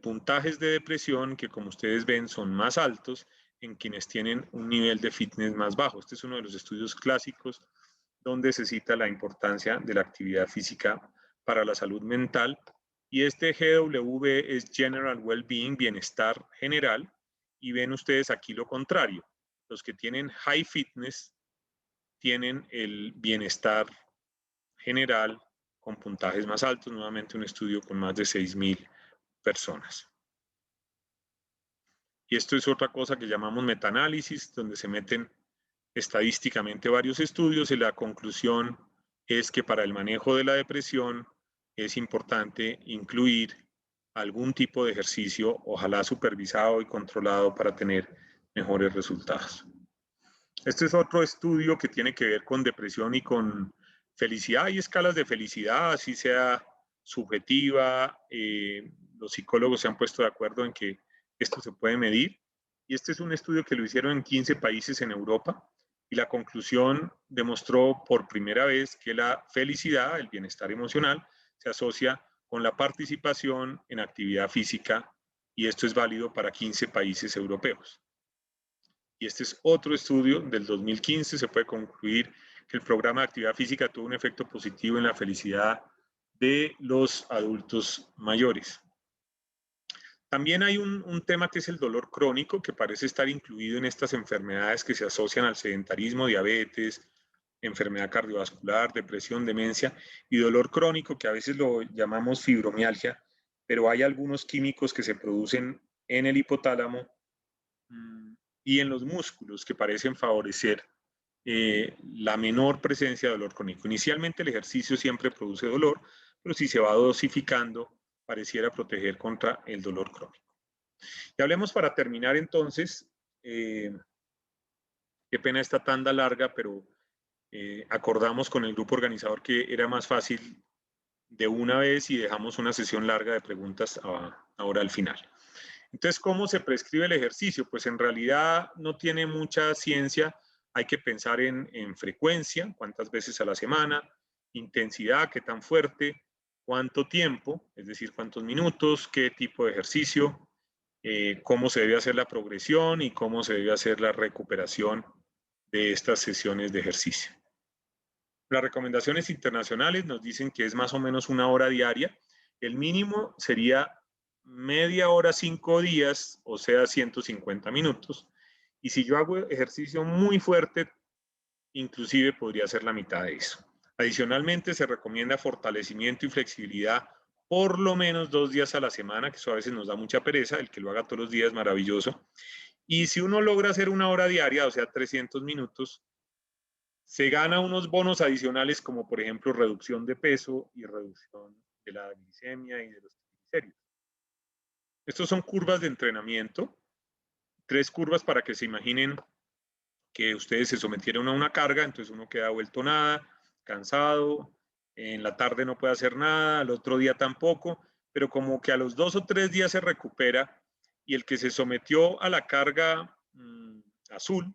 Puntajes de depresión que, como ustedes ven, son más altos en quienes tienen un nivel de fitness más bajo. Este es uno de los estudios clásicos donde se cita la importancia de la actividad física para la salud mental. Y este GW es General Wellbeing, bienestar general. Y ven ustedes aquí lo contrario. Los que tienen high fitness tienen el bienestar general con puntajes más altos. Nuevamente un estudio con más de 6.000 personas. Y esto es otra cosa que llamamos metaanálisis, donde se meten estadísticamente varios estudios y la conclusión es que para el manejo de la depresión es importante incluir algún tipo de ejercicio, ojalá supervisado y controlado, para tener mejores resultados. Este es otro estudio que tiene que ver con depresión y con felicidad. Hay escalas de felicidad, así sea subjetiva. Los psicólogos se han puesto de acuerdo en que esto se puede medir. Y este es un estudio que lo hicieron en 15 países en Europa. Y la conclusión demostró por primera vez que la felicidad, el bienestar emocional, se asocia con la participación en actividad física. Y esto es válido para 15 países europeos. y este es otro estudio del 2015, se puede concluir que el programa de actividad física tuvo un efecto positivo en la felicidad de los adultos mayores. También hay un tema que es el dolor crónico, que parece estar incluido en estas enfermedades que se asocian al sedentarismo, diabetes, enfermedad cardiovascular, depresión, demencia y dolor crónico, que a veces lo llamamos fibromialgia, pero hay algunos químicos que se producen en el hipotálamo y en los músculos que parecen favorecer la menor presencia de dolor crónico. Inicialmente el ejercicio siempre produce dolor, pero si se va dosificando, pareciera proteger contra el dolor crónico. Y hablemos para terminar entonces, qué pena esta tanda larga, pero acordamos con el grupo organizador que era más fácil de una vez y dejamos una sesión larga de preguntas ahora al final. Entonces, ¿cómo se prescribe el ejercicio? Pues en realidad no tiene mucha ciencia, hay que pensar en frecuencia, cuántas veces a la semana, intensidad, qué tan fuerte, cuánto tiempo, es decir, cuántos minutos, qué tipo de ejercicio, cómo se debe hacer la progresión y cómo se debe hacer la recuperación de estas sesiones de ejercicio. Las recomendaciones internacionales nos dicen que es más o menos 1 hora diaria. El mínimo sería media hora 5 días, o sea, 150 minutos. Y si yo hago ejercicio muy fuerte, inclusive podría ser la mitad de eso. Adicionalmente, se recomienda fortalecimiento y flexibilidad por lo menos 2 días a la semana, que eso a veces nos da mucha pereza, el que lo haga todos los días es maravilloso. Y si uno logra hacer 1 hora diaria, o sea, 300 minutos, se gana unos bonos adicionales como por ejemplo reducción de peso y reducción de la glicemia y de los triglicéridos. Estos son curvas de entrenamiento, 3 curvas para que se imaginen que ustedes se sometieron a una carga, entonces uno queda vuelto nada, cansado, en la tarde no puede hacer nada, al otro día tampoco, pero como que a los 2 o 3 días se recupera y el que se sometió a la carga azul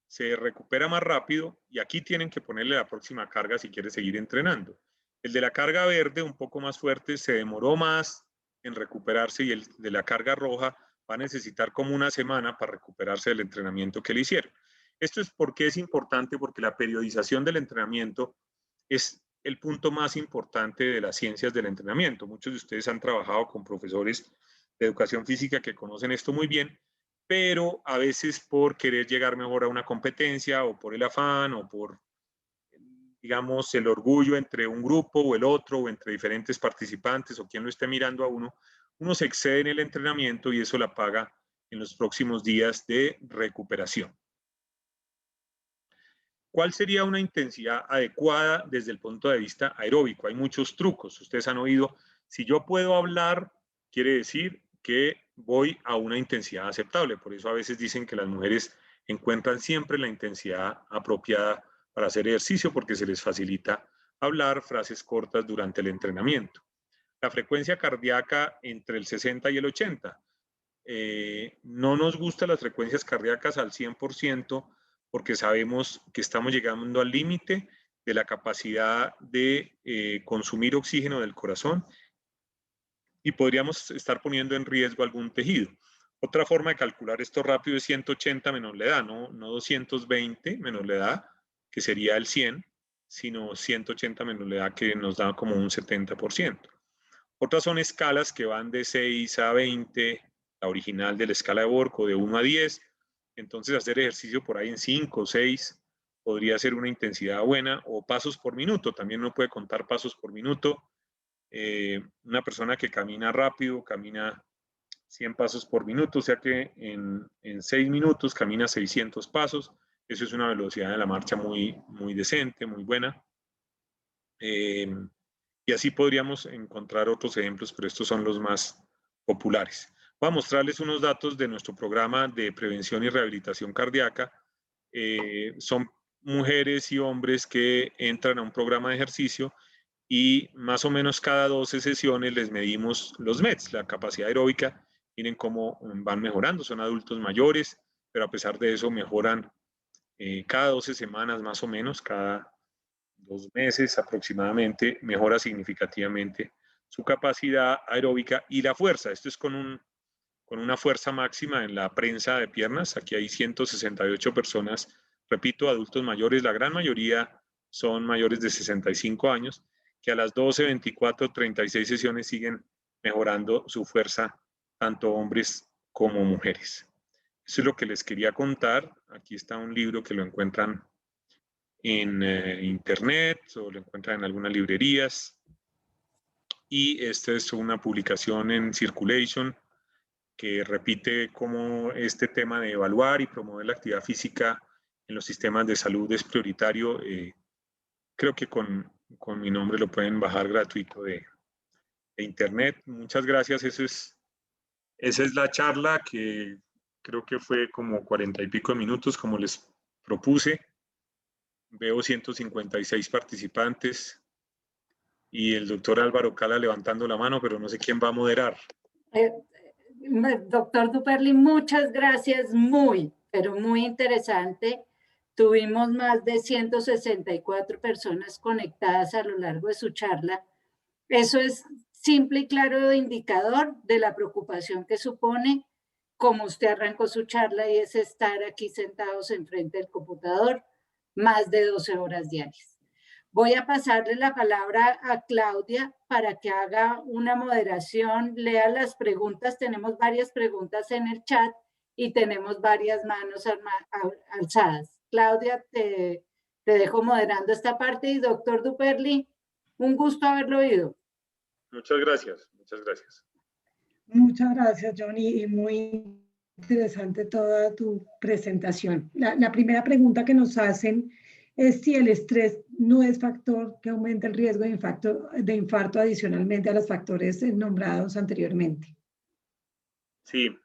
se recupera más rápido y aquí tienen que ponerle la próxima carga si quiere seguir entrenando. El de la carga verde, un poco más fuerte, se demoró más en recuperarse y el de la carga roja va a necesitar como 1 semana para recuperarse del entrenamiento que le hicieron. Esto es porque es importante, porque la periodización del entrenamiento es el punto más importante de las ciencias del entrenamiento. Muchos de ustedes han trabajado con profesores de educación física que conocen esto muy bien, pero a veces por querer llegar mejor a una competencia o por el afán o por, digamos, el orgullo entre un grupo o el otro o entre diferentes participantes o quien lo esté mirando a uno, uno se excede en el entrenamiento y eso la paga en los próximos días de recuperación. ¿Cuál sería una intensidad adecuada desde el punto de vista aeróbico? Hay muchos trucos. Ustedes han oído, si yo puedo hablar, quiere decir que voy a una intensidad aceptable. Por eso a veces dicen que las mujeres encuentran siempre la intensidad apropiada para hacer ejercicio porque se les facilita hablar frases cortas durante el entrenamiento. La frecuencia cardíaca entre el 60 y el 80. No nos gustan las frecuencias cardíacas al 100%, porque sabemos que estamos llegando al límite de la capacidad de consumir oxígeno del corazón y podríamos estar poniendo en riesgo algún tejido. Otra forma de calcular esto rápido es 180 menos la edad, no 220 menos la edad, que sería el 100, sino 180 menos la edad, que nos da como un 70%. Otras son escalas que van de 6 a 20, la original de la escala de Borco, de 1 a 10, entonces hacer ejercicio por ahí en 5 o 6 podría ser una intensidad buena, o pasos por minuto, también uno puede contar pasos por minuto. Una persona que camina rápido, camina 100 pasos por minuto, o sea que en 6 minutos camina 600 pasos, eso es una velocidad de la marcha muy decente, muy buena. Y así podríamos encontrar otros ejemplos, pero estos son los más populares. Voy a mostrarles unos datos de nuestro programa de prevención y rehabilitación cardíaca. Son mujeres y hombres que entran a un programa de ejercicio y más o menos cada 12 sesiones les medimos los METs, la capacidad aeróbica. Miren cómo van mejorando, son adultos mayores, pero a pesar de eso mejoran cada 12 semanas más o menos, cada 2 meses aproximadamente, mejora significativamente su capacidad aeróbica y la fuerza. Esto es con con una fuerza máxima en la prensa de piernas. Aquí hay 168 personas, repito, adultos mayores, la gran mayoría son mayores de 65 años, que a las 12, 24, 36 sesiones siguen mejorando su fuerza, tanto hombres como mujeres. Eso es lo que les quería contar. Aquí está un libro que lo encuentran en internet o lo encuentran en algunas librerías. Y esta es una publicación en Circulation que repite cómo este tema de evaluar y promover la actividad física en los sistemas de salud es prioritario. Creo que con mi nombre lo pueden bajar gratuito de internet. Muchas gracias. Esa es la charla, que creo que fue como 40 y pico de minutos, como les propuse. Veo 156 participantes y el doctor Álvaro Cala levantando la mano, pero no sé quién va a moderar. Doctor Duperly, muchas gracias, pero muy interesante. Tuvimos más de 164 personas conectadas a lo largo de su charla. Eso es simple y claro indicador de la preocupación que supone, como usted arrancó su charla, y es estar aquí sentados enfrente del computador más de 12 horas diarias. Voy a pasarle la palabra a Claudia para que haga una moderación, lea las preguntas. Tenemos varias preguntas en el chat y tenemos varias manos alzadas. Claudia, te dejo moderando esta parte, y doctor Duperly, un gusto haberlo oído. Muchas gracias, muchas gracias. Muchas gracias, Johnny, y muy interesante toda tu presentación. La primera pregunta que nos hacen es si el estrés no es factor que aumenta el riesgo de infarto adicionalmente a los factores nombrados anteriormente. Sí,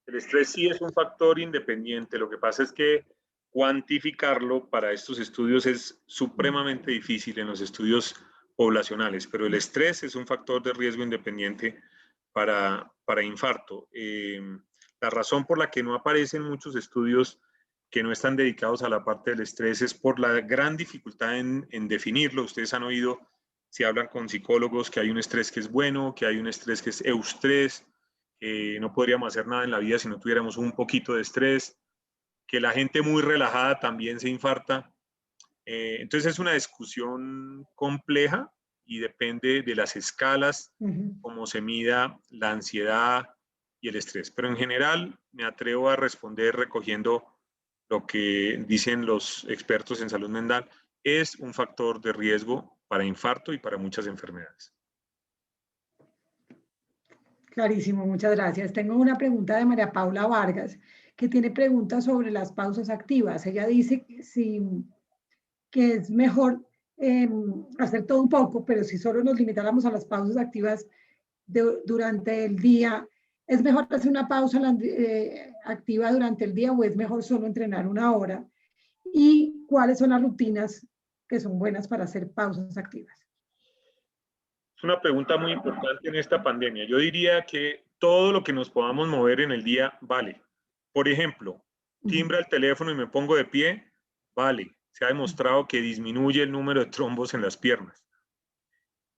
el estrés sí es un factor independiente. Lo que pasa es que cuantificarlo para estos estudios es supremamente difícil en los estudios poblacionales, pero el estrés es un factor de riesgo independiente para infarto. La razón por la que no aparecen muchos estudios que no están dedicados a la parte del estrés es por la gran dificultad en definirlo. Ustedes han oído, si hablan con psicólogos, que hay un estrés que es bueno, que hay un estrés que es eustrés, que no podríamos hacer nada en la vida si no tuviéramos un poquito de estrés, que la gente muy relajada también se infarta. Entonces es una discusión compleja y depende de las escalas, cómo se mida la ansiedad y el estrés. Pero en general me atrevo a responder recogiendo lo que dicen los expertos en salud mental. Es un factor de riesgo para infarto y para muchas enfermedades. Clarísimo, muchas gracias. Tengo una pregunta de María Paula Vargas, que tiene preguntas sobre las pausas activas. Ella dice que es mejor hacer todo un poco, pero si solo nos limitáramos a las pausas activas durante el día, ¿es mejor hacer una pausa activa durante el día o es mejor solo entrenar una hora? ¿Y cuáles son las rutinas que son buenas para hacer pausas activas? Es una pregunta muy importante en esta pandemia. Yo diría que todo lo que nos podamos mover en el día vale. Por ejemplo, timbra el teléfono y me pongo de pie, vale. Se ha demostrado que disminuye el número de trombos en las piernas.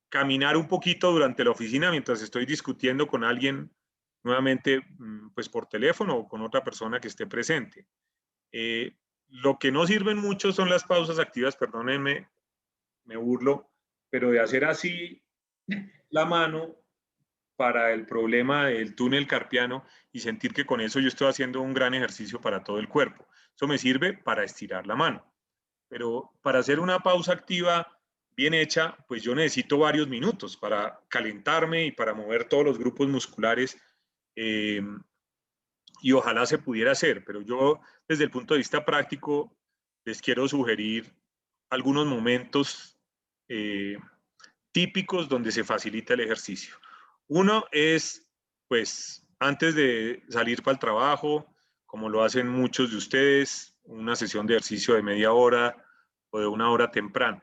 Caminar un poquito durante la oficina mientras estoy discutiendo con alguien, nuevamente, pues por teléfono o con otra persona que esté presente. Lo que no sirven mucho son las pausas activas, perdónenme, me burlo, pero de hacer así la mano para el problema del túnel carpiano y sentir que con eso yo estoy haciendo un gran ejercicio para todo el cuerpo. Eso me sirve para estirar la mano. Pero para hacer una pausa activa bien hecha, pues yo necesito varios minutos para calentarme y para mover todos los grupos musculares, y ojalá se pudiera hacer, pero yo desde el punto de vista práctico les quiero sugerir algunos momentos típicos donde se facilita el ejercicio. Uno es, pues, antes de salir para el trabajo, como lo hacen muchos de ustedes, una sesión de ejercicio de media hora o de una hora temprano.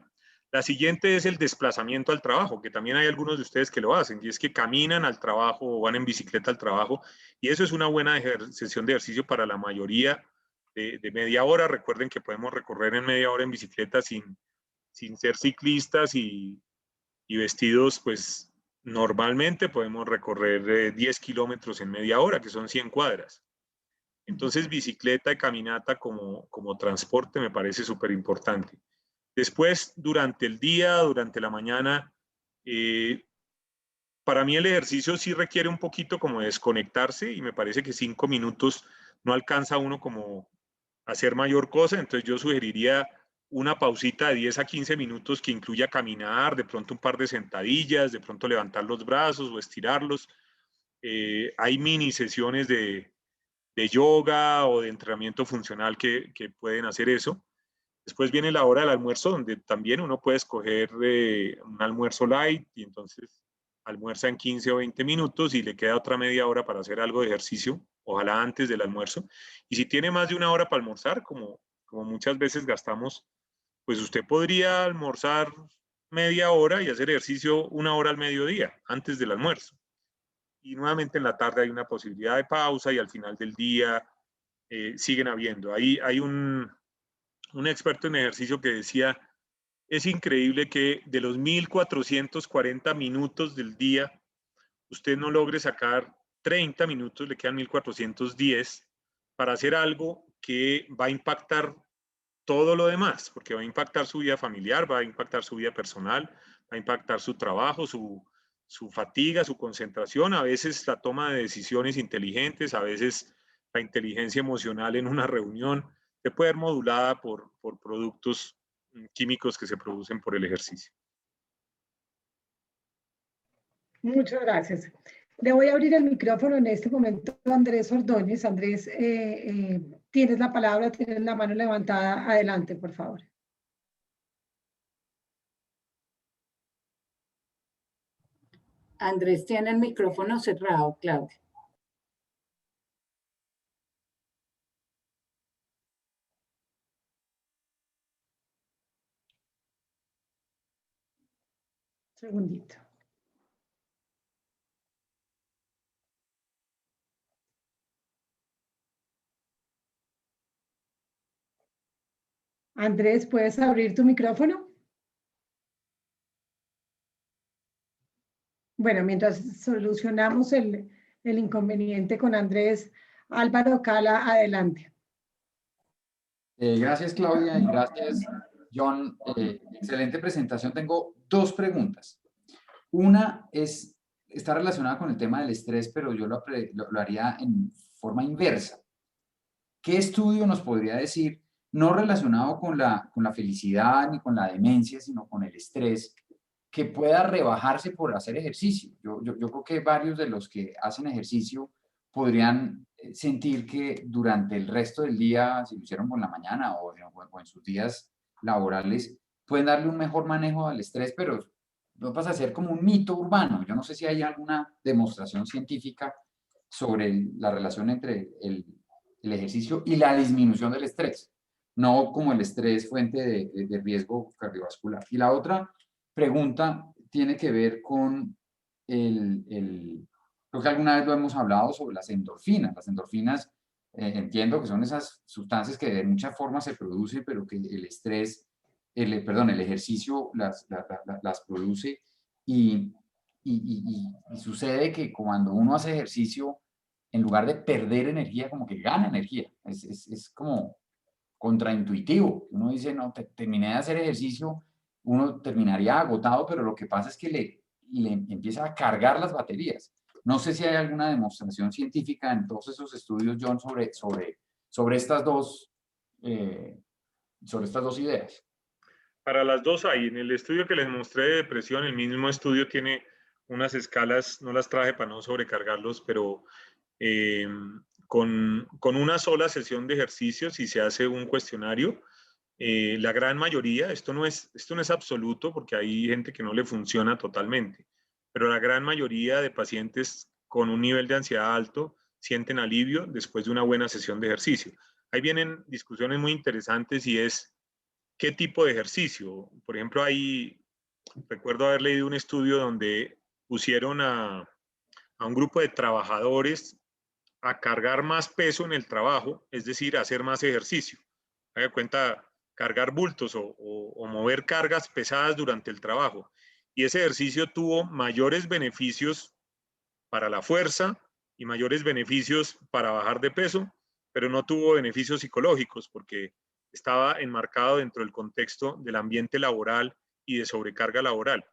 La siguiente es el desplazamiento al trabajo, que también hay algunos de ustedes que lo hacen, y es que caminan al trabajo o van en bicicleta al trabajo, y eso es una buena sesión de ejercicio para la mayoría de media hora. Recuerden que podemos recorrer en media hora en bicicleta sin ser ciclistas y vestidos pues normalmente podemos recorrer 10 kilómetros en media hora, que son 100 cuadras. Entonces, bicicleta y caminata como transporte me parece súper importante. Después, durante el día, durante la mañana, para mí el ejercicio sí requiere un poquito como desconectarse y me parece que 5 minutos no alcanza uno como a hacer mayor cosa. Entonces yo sugeriría una pausita de 10 a 15 minutos que incluya caminar, de pronto un par de sentadillas, de pronto levantar los brazos o estirarlos. Hay mini sesiones de yoga o de entrenamiento funcional que pueden hacer eso. Después viene la hora del almuerzo, donde también uno puede escoger un almuerzo light y entonces almuerza en 15 o 20 minutos y le queda otra media hora para hacer algo de ejercicio, ojalá antes del almuerzo. Y si tiene más de una hora para almorzar, como muchas veces gastamos, pues usted podría almorzar media hora y hacer ejercicio una hora al mediodía, antes del almuerzo. Y nuevamente en la tarde hay una posibilidad de pausa y al final del día siguen habiendo. Hay un experto en ejercicio que decía, es increíble que de los 1440 minutos del día, usted no logre sacar 30 minutos, le quedan 1410 para hacer algo que va a impactar todo lo demás, porque va a impactar su vida familiar, va a impactar su vida personal, va a impactar su trabajo, su fatiga, su concentración, a veces la toma de decisiones inteligentes, a veces la inteligencia emocional en una reunión, se puede ver modulada por productos químicos que se producen por el ejercicio. Muchas gracias. Le voy a abrir el micrófono en este momento a Andrés Ordóñez. Andrés, tienes la palabra, tienes la mano levantada. Adelante, por favor. Andrés tiene el micrófono cerrado, Claudia. Segundito. Andrés, ¿puedes abrir tu micrófono? Bueno, mientras solucionamos el inconveniente con Andrés, Álvaro Cala, adelante. Gracias, Claudia, y gracias, John. Excelente presentación. Tengo dos preguntas. Una está relacionada con el tema del estrés, pero yo lo haría en forma inversa. ¿Qué estudio nos podría decir, no relacionado con la felicidad ni con la demencia, sino con el estrés, que pueda rebajarse por hacer ejercicio? Yo creo que varios de los que hacen ejercicio podrían sentir que durante el resto del día, si lo hicieron por la mañana o en sus días laborales, pueden darle un mejor manejo al estrés, pero no pasa a ser como un mito urbano. Yo no sé si hay alguna demostración científica sobre la relación entre el ejercicio y la disminución del estrés, no como el estrés fuente de riesgo cardiovascular. Y la otra pregunta tiene que ver con creo que alguna vez lo hemos hablado sobre las endorfinas. Las endorfinas, entiendo que son esas sustancias que de muchas formas se producen, pero que el estrés, el ejercicio las produce y sucede que cuando uno hace ejercicio, en lugar de perder energía, como que gana energía. Es como contraintuitivo. Uno dice, no, terminé de hacer ejercicio, uno terminaría agotado, pero lo que pasa es que le empieza a cargar las baterías. No sé si hay alguna demostración científica en todos esos estudios, John, sobre estas dos ideas. Para las dos hay. En el estudio que les mostré de depresión, el mismo estudio tiene unas escalas, no las traje para no sobrecargarlos, pero con una sola sesión de ejercicio, si se hace un cuestionario, la gran mayoría, esto no es absoluto porque hay gente que no le funciona totalmente, pero la gran mayoría de pacientes con un nivel de ansiedad alto sienten alivio después de una buena sesión de ejercicio. Ahí vienen discusiones muy interesantes y es qué tipo de ejercicio. Por ejemplo, recuerdo haber leído un estudio donde pusieron a un grupo de trabajadores a cargar más peso en el trabajo, es decir, a hacer más ejercicio. Haga cuenta, cargar bultos o mover cargas pesadas durante el trabajo. y ese ejercicio tuvo mayores beneficios para la fuerza y mayores beneficios para bajar de peso, pero no tuvo beneficios psicológicos porque estaba enmarcado dentro del contexto del ambiente laboral y de sobrecarga laboral.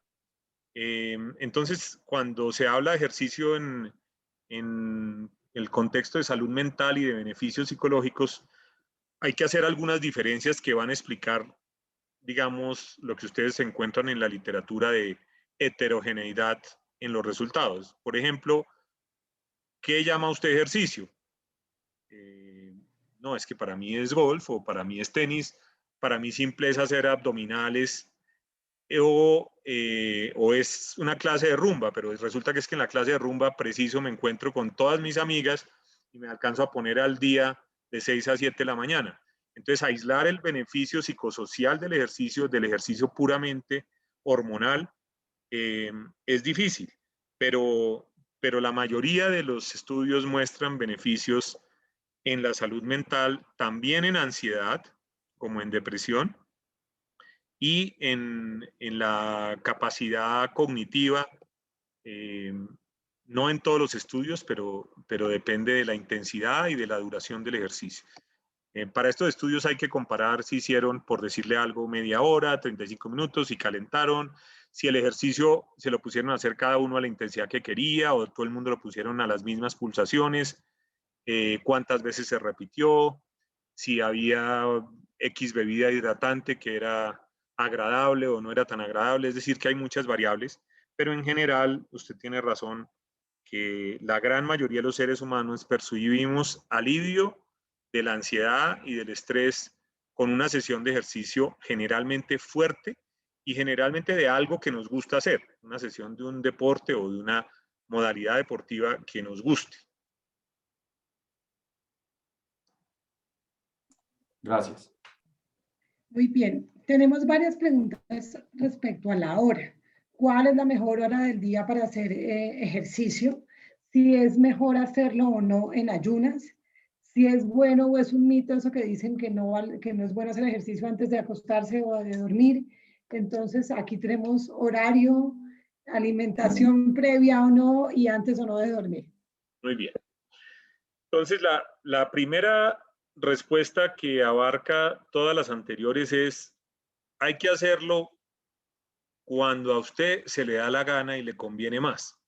Entonces, cuando se habla de ejercicio en el contexto de salud mental y de beneficios psicológicos, hay que hacer algunas diferencias que van a explicar, digamos, lo que ustedes encuentran en la literatura de heterogeneidad en los resultados. Por ejemplo, ¿qué llama usted ejercicio? No, es que para mí es golf o para mí es tenis, para mí simple es hacer abdominales o es una clase de rumba, pero resulta que es que en la clase de rumba preciso me encuentro con todas mis amigas y me alcanzo a poner al día de 6 a 7 de la mañana. Entonces, aislar el beneficio psicosocial del ejercicio puramente hormonal, es difícil, pero la mayoría de los estudios muestran beneficios en la salud mental, también en ansiedad, como en depresión, y en la capacidad cognitiva, no en todos los estudios, pero depende de la intensidad y de la duración del ejercicio. Para estos estudios hay que comparar si hicieron, por decirle algo, media hora, 35 minutos, si calentaron, si el ejercicio se lo pusieron a hacer cada uno a la intensidad que quería o todo el mundo lo pusieron a las mismas pulsaciones, cuántas veces se repitió, si había X bebida hidratante que era agradable o no era tan agradable, es decir, que hay muchas variables, pero en general usted tiene razón que la gran mayoría de los seres humanos percibimos alivio de la ansiedad y del estrés con una sesión de ejercicio generalmente fuerte y generalmente de algo que nos gusta hacer, una sesión de un deporte o de una modalidad deportiva que nos guste. Gracias. Muy bien, tenemos varias preguntas respecto a la hora. ¿Cuál es la mejor hora del día para hacer ejercicio? Si es mejor hacerlo o no en ayunas. Si es bueno o es un mito eso que dicen que no es bueno hacer ejercicio antes de acostarse o de dormir. Entonces aquí tenemos horario, alimentación previa o no y antes o no de dormir. Muy bien. Entonces la primera respuesta que abarca todas las anteriores es: hay que hacerlo cuando a usted se le da la gana y le conviene más.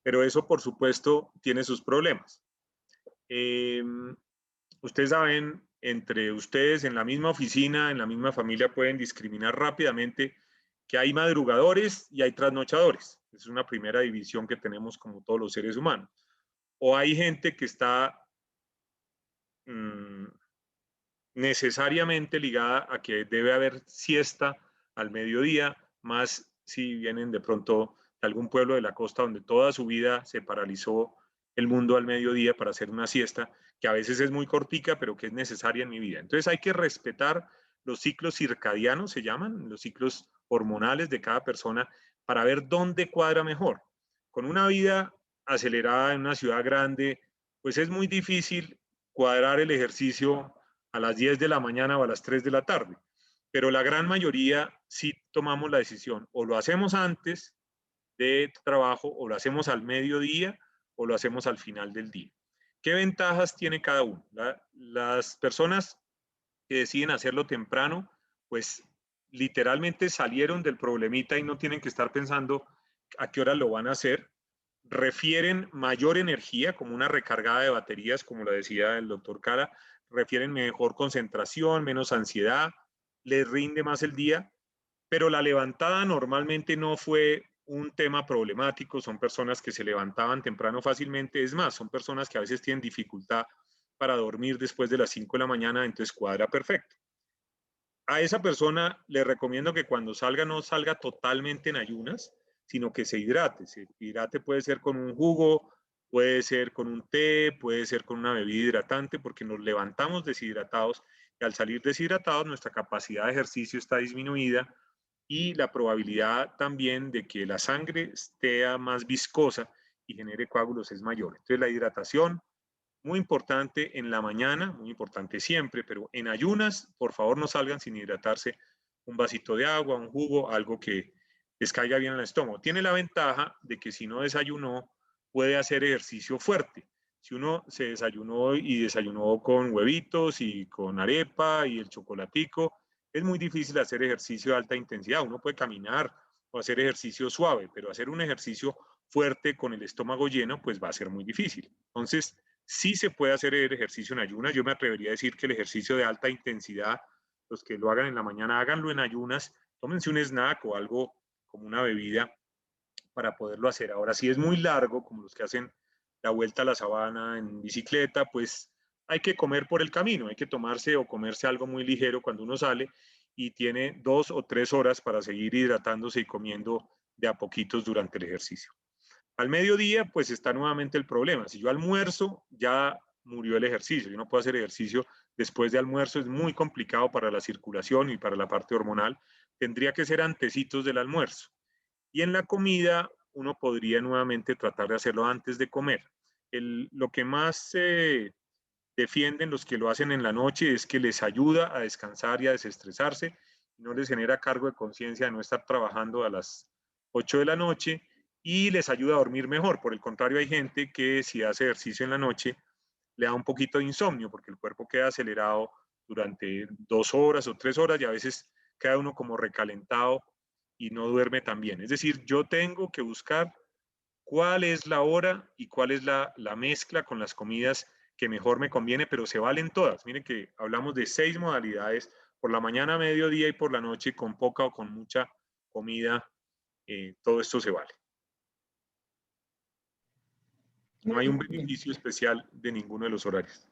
Pero eso, por supuesto, tiene sus problemas. Ustedes saben, entre ustedes en la misma oficina, en la misma familia, pueden discriminar rápidamente que hay madrugadores y hay trasnochadores. Es una primera división que tenemos como todos los seres humanos. O hay gente que está necesariamente ligada a que debe haber siesta al mediodía, más si vienen de pronto de algún pueblo de la costa donde toda su vida se paralizó el mundo al mediodía para hacer una siesta, que a veces es muy cortica, pero que es necesaria en mi vida. Entonces hay que respetar los ciclos circadianos, se llaman, los ciclos hormonales de cada persona, para ver dónde cuadra mejor. Con una vida acelerada en una ciudad grande, pues es muy difícil cuadrar el ejercicio a las 10 de la mañana o a las 3 de la tarde. Pero la gran mayoría sí tomamos la decisión, o lo hacemos antes de trabajo, o lo hacemos al mediodía, o lo hacemos al final del día. ¿Qué ventajas tiene cada uno? Las personas que deciden hacerlo temprano, pues literalmente salieron del problemita y no tienen que estar pensando a qué hora lo van a hacer. Refieren mayor energía, como una recargada de baterías, como lo decía el doctor Cara, refieren mejor concentración, menos ansiedad, les rinde más el día, pero la levantada normalmente no fue un tema problemático, son personas que se levantaban temprano fácilmente, es más, son personas que a veces tienen dificultad para dormir después de las 5 de la mañana, entonces cuadra perfecto. A esa persona le recomiendo que cuando salga no salga totalmente en ayunas, sino que se hidrate. Se hidrate puede ser con un jugo, puede ser con un té, puede ser con una bebida hidratante, porque nos levantamos deshidratados y al salir deshidratados nuestra capacidad de ejercicio está disminuida y la probabilidad también de que la sangre esté más viscosa y genere coágulos es mayor. Entonces la hidratación, muy importante en la mañana, muy importante siempre, pero en ayunas, por favor no salgan sin hidratarse, un vasito de agua, un jugo, algo que les caiga bien en el estómago. Tiene la ventaja de que si no desayunó, puede hacer ejercicio fuerte. Si uno se desayunó y desayunó con huevitos y con arepa y el chocolatico, es muy difícil hacer ejercicio de alta intensidad. Uno puede caminar o hacer ejercicio suave, pero hacer un ejercicio fuerte con el estómago lleno, pues va a ser muy difícil. Entonces, sí se puede hacer el ejercicio en ayunas. Yo me atrevería a decir que el ejercicio de alta intensidad, los que lo hagan en la mañana, háganlo en ayunas, tómense un snack o algo como una bebida para poderlo hacer. Ahora, si es muy largo, como los que hacen la vuelta a la sabana en bicicleta, pues hay que comer por el camino, hay que tomarse o comerse algo muy ligero cuando uno sale y tiene 2 o 3 horas para seguir hidratándose y comiendo de a poquitos durante el ejercicio. Al mediodía, pues está nuevamente el problema. Si yo almuerzo, ya murió el ejercicio. Yo no puedo hacer ejercicio después de almuerzo. Es muy complicado para la circulación y para la parte hormonal. Tendría que ser antecitos del almuerzo. Y en la comida, uno podría nuevamente tratar de hacerlo antes de comer. Lo que más defienden los que lo hacen en la noche es que les ayuda a descansar y a desestresarse. No les genera cargo de conciencia de no estar trabajando a las 8 de la noche y les ayuda a dormir mejor. Por el contrario, hay gente que si hace ejercicio en la noche le da un poquito de insomnio porque el cuerpo queda acelerado durante 2 horas o 3 horas y a veces queda uno como recalentado y no duerme tan bien. Es decir, yo tengo que buscar cuál es la hora y cuál es la mezcla con las comidas que mejor me conviene, pero se valen todas. Miren que hablamos de 6 modalidades, por la mañana, mediodía y por la noche, con poca o con mucha comida, todo esto se vale. No hay un beneficio especial de ninguno de los horarios.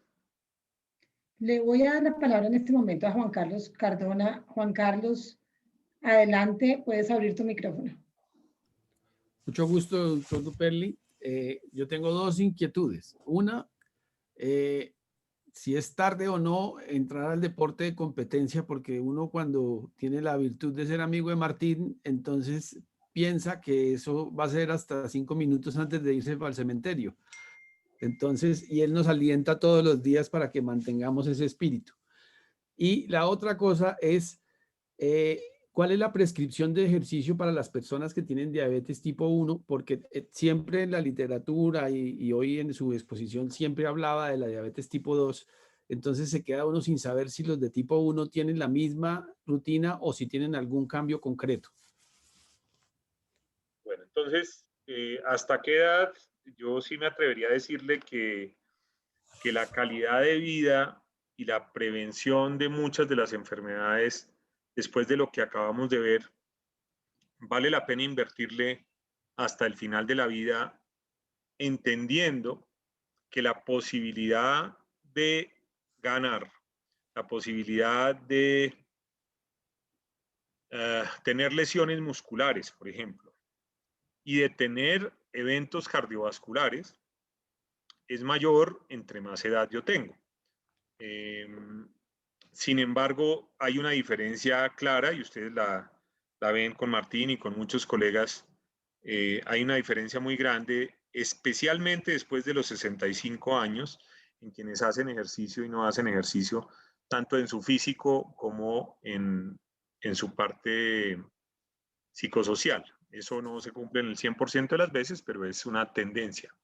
Le voy a dar la palabra en este momento a Juan Carlos Cardona. Juan Carlos, adelante, puedes abrir tu micrófono. Mucho gusto, doctor Duperli. Yo tengo dos inquietudes. Una, si es tarde o no entrar al deporte de competencia, porque uno cuando tiene la virtud de ser amigo de Martín, entonces piensa que eso va a ser hasta 5 minutos antes de irse al cementerio. Entonces, y él nos alienta todos los días para que mantengamos ese espíritu. Y la otra cosa es, ¿cuál es la prescripción de ejercicio para las personas que tienen diabetes tipo 1? Porque siempre en la literatura y hoy en su exposición siempre hablaba de la diabetes tipo 2. Entonces se queda uno sin saber si los de tipo 1 tienen la misma rutina o si tienen algún cambio concreto. Bueno, entonces, ¿hasta qué edad? Yo sí me atrevería a decirle que la calidad de vida y la prevención de muchas de las enfermedades, después de lo que acabamos de ver, vale la pena invertirle hasta el final de la vida, entendiendo que la posibilidad de ganar, la posibilidad de tener lesiones musculares, por ejemplo, y de tener eventos cardiovasculares es mayor entre más edad yo tengo. Sin embargo, hay una diferencia clara y ustedes la ven con Martín y con muchos colegas. Hay una diferencia muy grande, especialmente después de los 65 años, en quienes hacen ejercicio y no hacen ejercicio, tanto en su físico como en su parte psicosocial. Eso no se cumple en el 100% de las veces, pero es una tendencia.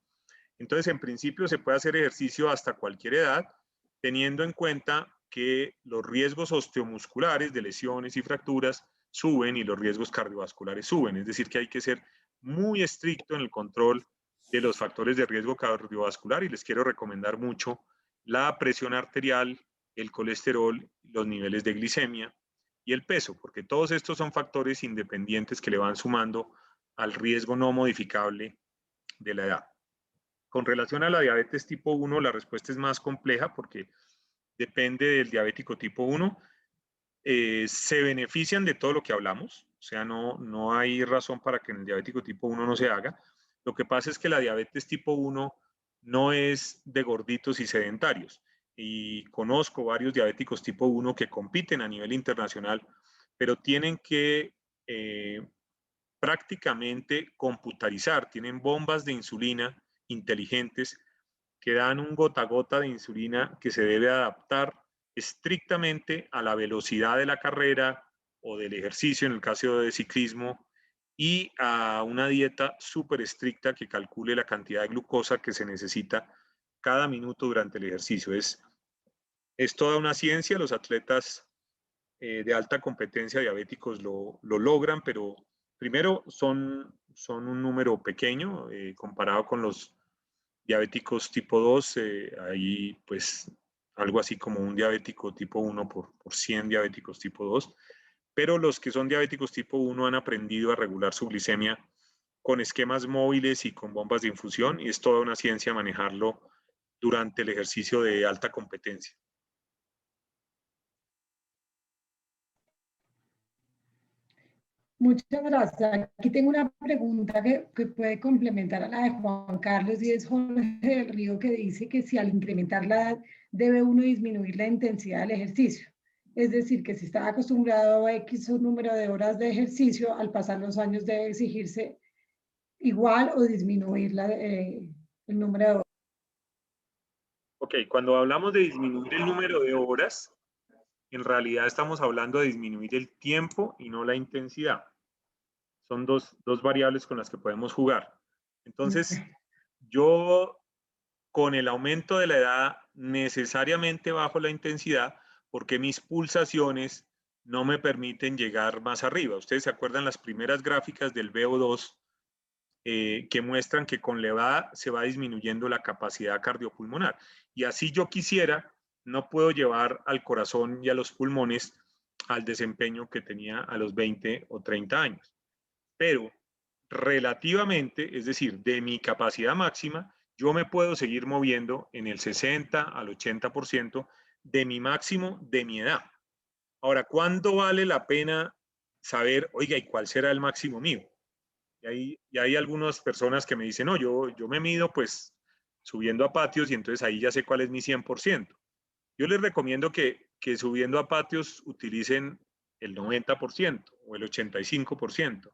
Entonces, en principio, se puede hacer ejercicio hasta cualquier edad, teniendo en cuenta que los riesgos osteomusculares de lesiones y fracturas suben y los riesgos cardiovasculares suben. Es decir, que hay que ser muy estricto en el control de los factores de riesgo cardiovascular y les quiero recomendar mucho la presión arterial, el colesterol, los niveles de glicemia y el peso, porque todos estos son factores independientes que le van sumando al riesgo no modificable de la edad. Con relación a la diabetes tipo 1, la respuesta es más compleja porque depende del diabético tipo 1. Se benefician de todo lo que hablamos, o sea, no hay razón para que en el diabético tipo 1 no se haga. Lo que pasa es que la diabetes tipo 1 no es de gorditos y sedentarios. Y conozco varios diabéticos tipo 1 que compiten a nivel internacional, pero tienen que prácticamente computarizar, tienen bombas de insulina inteligentes que dan un gota a gota de insulina que se debe adaptar estrictamente a la velocidad de la carrera o del ejercicio, en el caso de ciclismo, y a una dieta súper estricta que calcule la cantidad de glucosa que se necesita cada minuto durante el ejercicio. Es toda una ciencia. Los atletas de alta competencia diabéticos lo logran, pero primero son un número pequeño comparado con los diabéticos tipo 2. Ahí pues algo así como un diabético tipo 1 por 100 diabéticos tipo 2. Pero los que son diabéticos tipo 1 han aprendido a regular su glicemia con esquemas móviles y con bombas de infusión, y es toda una ciencia manejarlo durante el ejercicio de alta competencia. Muchas gracias. Aquí tengo una pregunta que puede complementar a la de Juan Carlos, y es Jorge del Río, que dice que si al incrementar la edad debe uno disminuir la intensidad del ejercicio. Es decir, que si está acostumbrado a X número de horas de ejercicio, al pasar los años debe exigirse igual o disminuir el número de horas. Ok, cuando hablamos de disminuir el número de horas, en realidad estamos hablando de disminuir el tiempo y no la intensidad. Son dos variables con las que podemos jugar. Entonces, yo con el aumento de la edad necesariamente bajo la intensidad porque mis pulsaciones no me permiten llegar más arriba. Ustedes se acuerdan las primeras gráficas del VO2 que muestran que con la edad se va disminuyendo la capacidad cardiopulmonar. Y así yo quisiera, no puedo llevar al corazón y a los pulmones al desempeño que tenía a los 20 o 30 años. Pero relativamente, es decir, de mi capacidad máxima, yo me puedo seguir moviendo en el 60 al 80% de mi máximo de mi edad. Ahora, ¿cuándo vale la pena saber, oiga, ¿y cuál será el máximo mío? Y hay algunas personas que me dicen, no, yo me mido pues subiendo a patios y entonces ahí ya sé cuál es mi 100%. Yo les recomiendo que subiendo a patios utilicen el 90% o el 85%.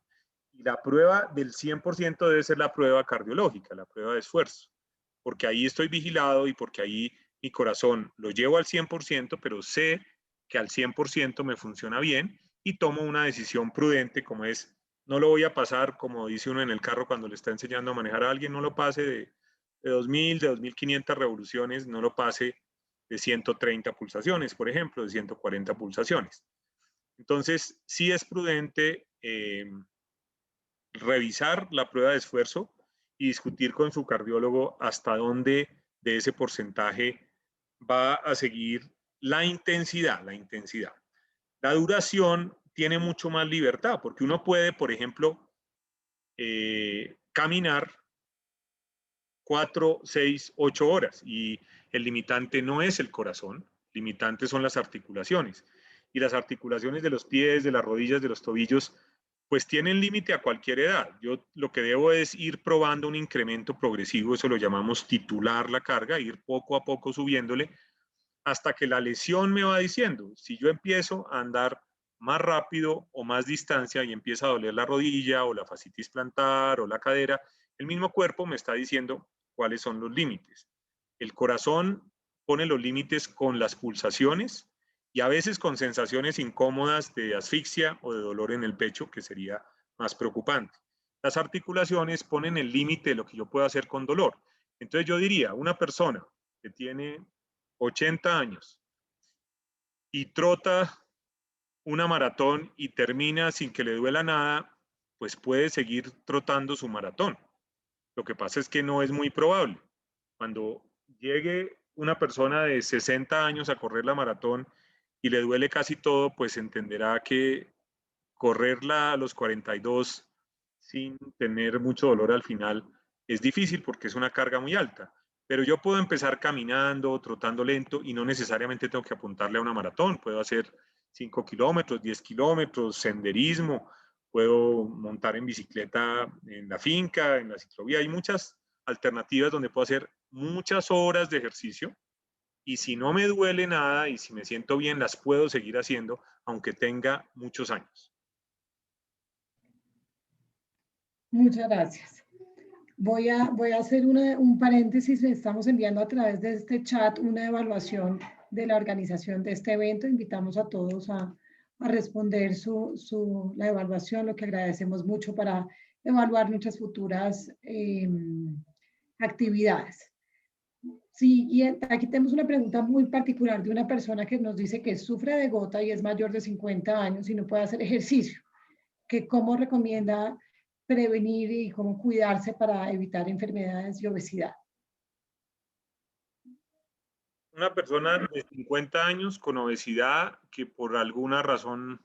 Y la prueba del 100% debe ser la prueba cardiológica, la prueba de esfuerzo, porque ahí estoy vigilado y porque ahí mi corazón lo llevo al 100%, pero sé que al 100% me funciona bien y tomo una decisión prudente como es, no lo voy a pasar, como dice uno en el carro cuando le está enseñando a manejar a alguien, no lo pase de 2000, de 2500 revoluciones, no lo pase de 130 pulsaciones, por ejemplo, de 140 pulsaciones. Entonces, sí es prudente revisar la prueba de esfuerzo y discutir con su cardiólogo hasta dónde de ese porcentaje va a seguir la intensidad. La duración tiene mucho más libertad, porque uno puede, por ejemplo, caminar 4, 6, 8 horas y el limitante no es el corazón, limitantes son las articulaciones. Y las articulaciones de los pies, de las rodillas, de los tobillos, pues tienen límite a cualquier edad. Yo lo que debo es ir probando un incremento progresivo, eso lo llamamos titular la carga, ir poco a poco subiéndole hasta que la lesión me va diciendo, si yo empiezo a andar más rápido o más distancia y empieza a doler la rodilla o la fascitis plantar o la cadera, el mismo cuerpo me está diciendo cuáles son los límites. El corazón pone los límites con las pulsaciones y a veces con sensaciones incómodas de asfixia o de dolor en el pecho, que sería más preocupante. Las articulaciones ponen el límite de lo que yo puedo hacer con dolor. Entonces yo diría, una persona que tiene 80 años y trota una maratón y termina sin que le duela nada, pues puede seguir trotando su maratón. Lo que pasa es que no es muy probable. Cuando llegue una persona de 60 años a correr la maratón y le duele casi todo, pues entenderá que correrla a los 42 sin tener mucho dolor al final es difícil porque es una carga muy alta. Pero yo puedo empezar caminando, trotando lento y no necesariamente tengo que apuntarle a una maratón. Puedo hacer 5 kilómetros, 10 kilómetros, senderismo, puedo montar en bicicleta en la finca, en la ciclovía. Hay muchas alternativas donde puedo hacer muchas horas de ejercicio y si no me duele nada y si me siento bien, las puedo seguir haciendo aunque tenga muchos años. Muchas gracias. Voy a hacer un paréntesis. Estamos enviando a través de este chat una evaluación de la organización de este evento. Invitamos a todos a responder la evaluación, lo que agradecemos mucho para evaluar nuestras futuras actividades. Sí, y aquí tenemos una pregunta muy particular de una persona que nos dice que sufre de gota y es mayor de 50 años y no puede hacer ejercicio. Que ¿cómo recomienda prevenir y cómo cuidarse para evitar enfermedades y obesidad? Una persona de 50 años con obesidad que por alguna razón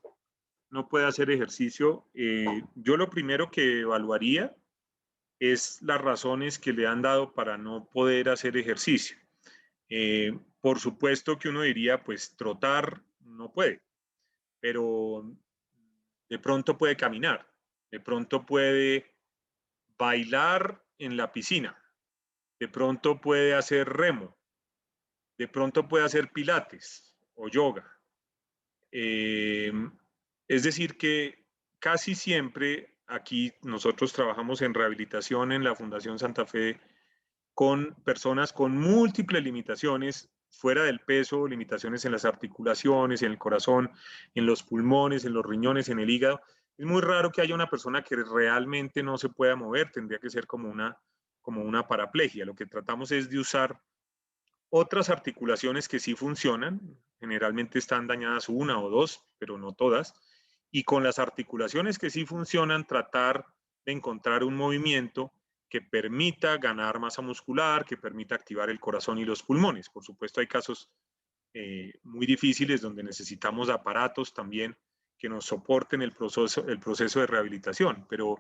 no puede hacer ejercicio, yo lo primero que evaluaría es las razones que le han dado para no poder hacer ejercicio. Por supuesto que uno diría, pues trotar no puede, pero de pronto puede caminar, de pronto puede bailar en la piscina, de pronto puede hacer remo, de pronto puede hacer pilates o yoga. Es decir, que casi siempre aquí nosotros trabajamos en rehabilitación en la Fundación Santa Fe con personas con múltiples limitaciones fuera del peso, limitaciones en las articulaciones, en el corazón, en los pulmones, en los riñones, en el hígado. Es muy raro que haya una persona que realmente no se pueda mover, tendría que ser como una paraplegia. Lo que tratamos es de usar otras articulaciones que sí funcionan, generalmente están dañadas una o dos, pero no todas, y con las articulaciones que sí funcionan, tratar de encontrar un movimiento que permita ganar masa muscular, que permita activar el corazón y los pulmones. Por supuesto, hay casos muy difíciles donde necesitamos aparatos también que nos soporten el proceso de rehabilitación, pero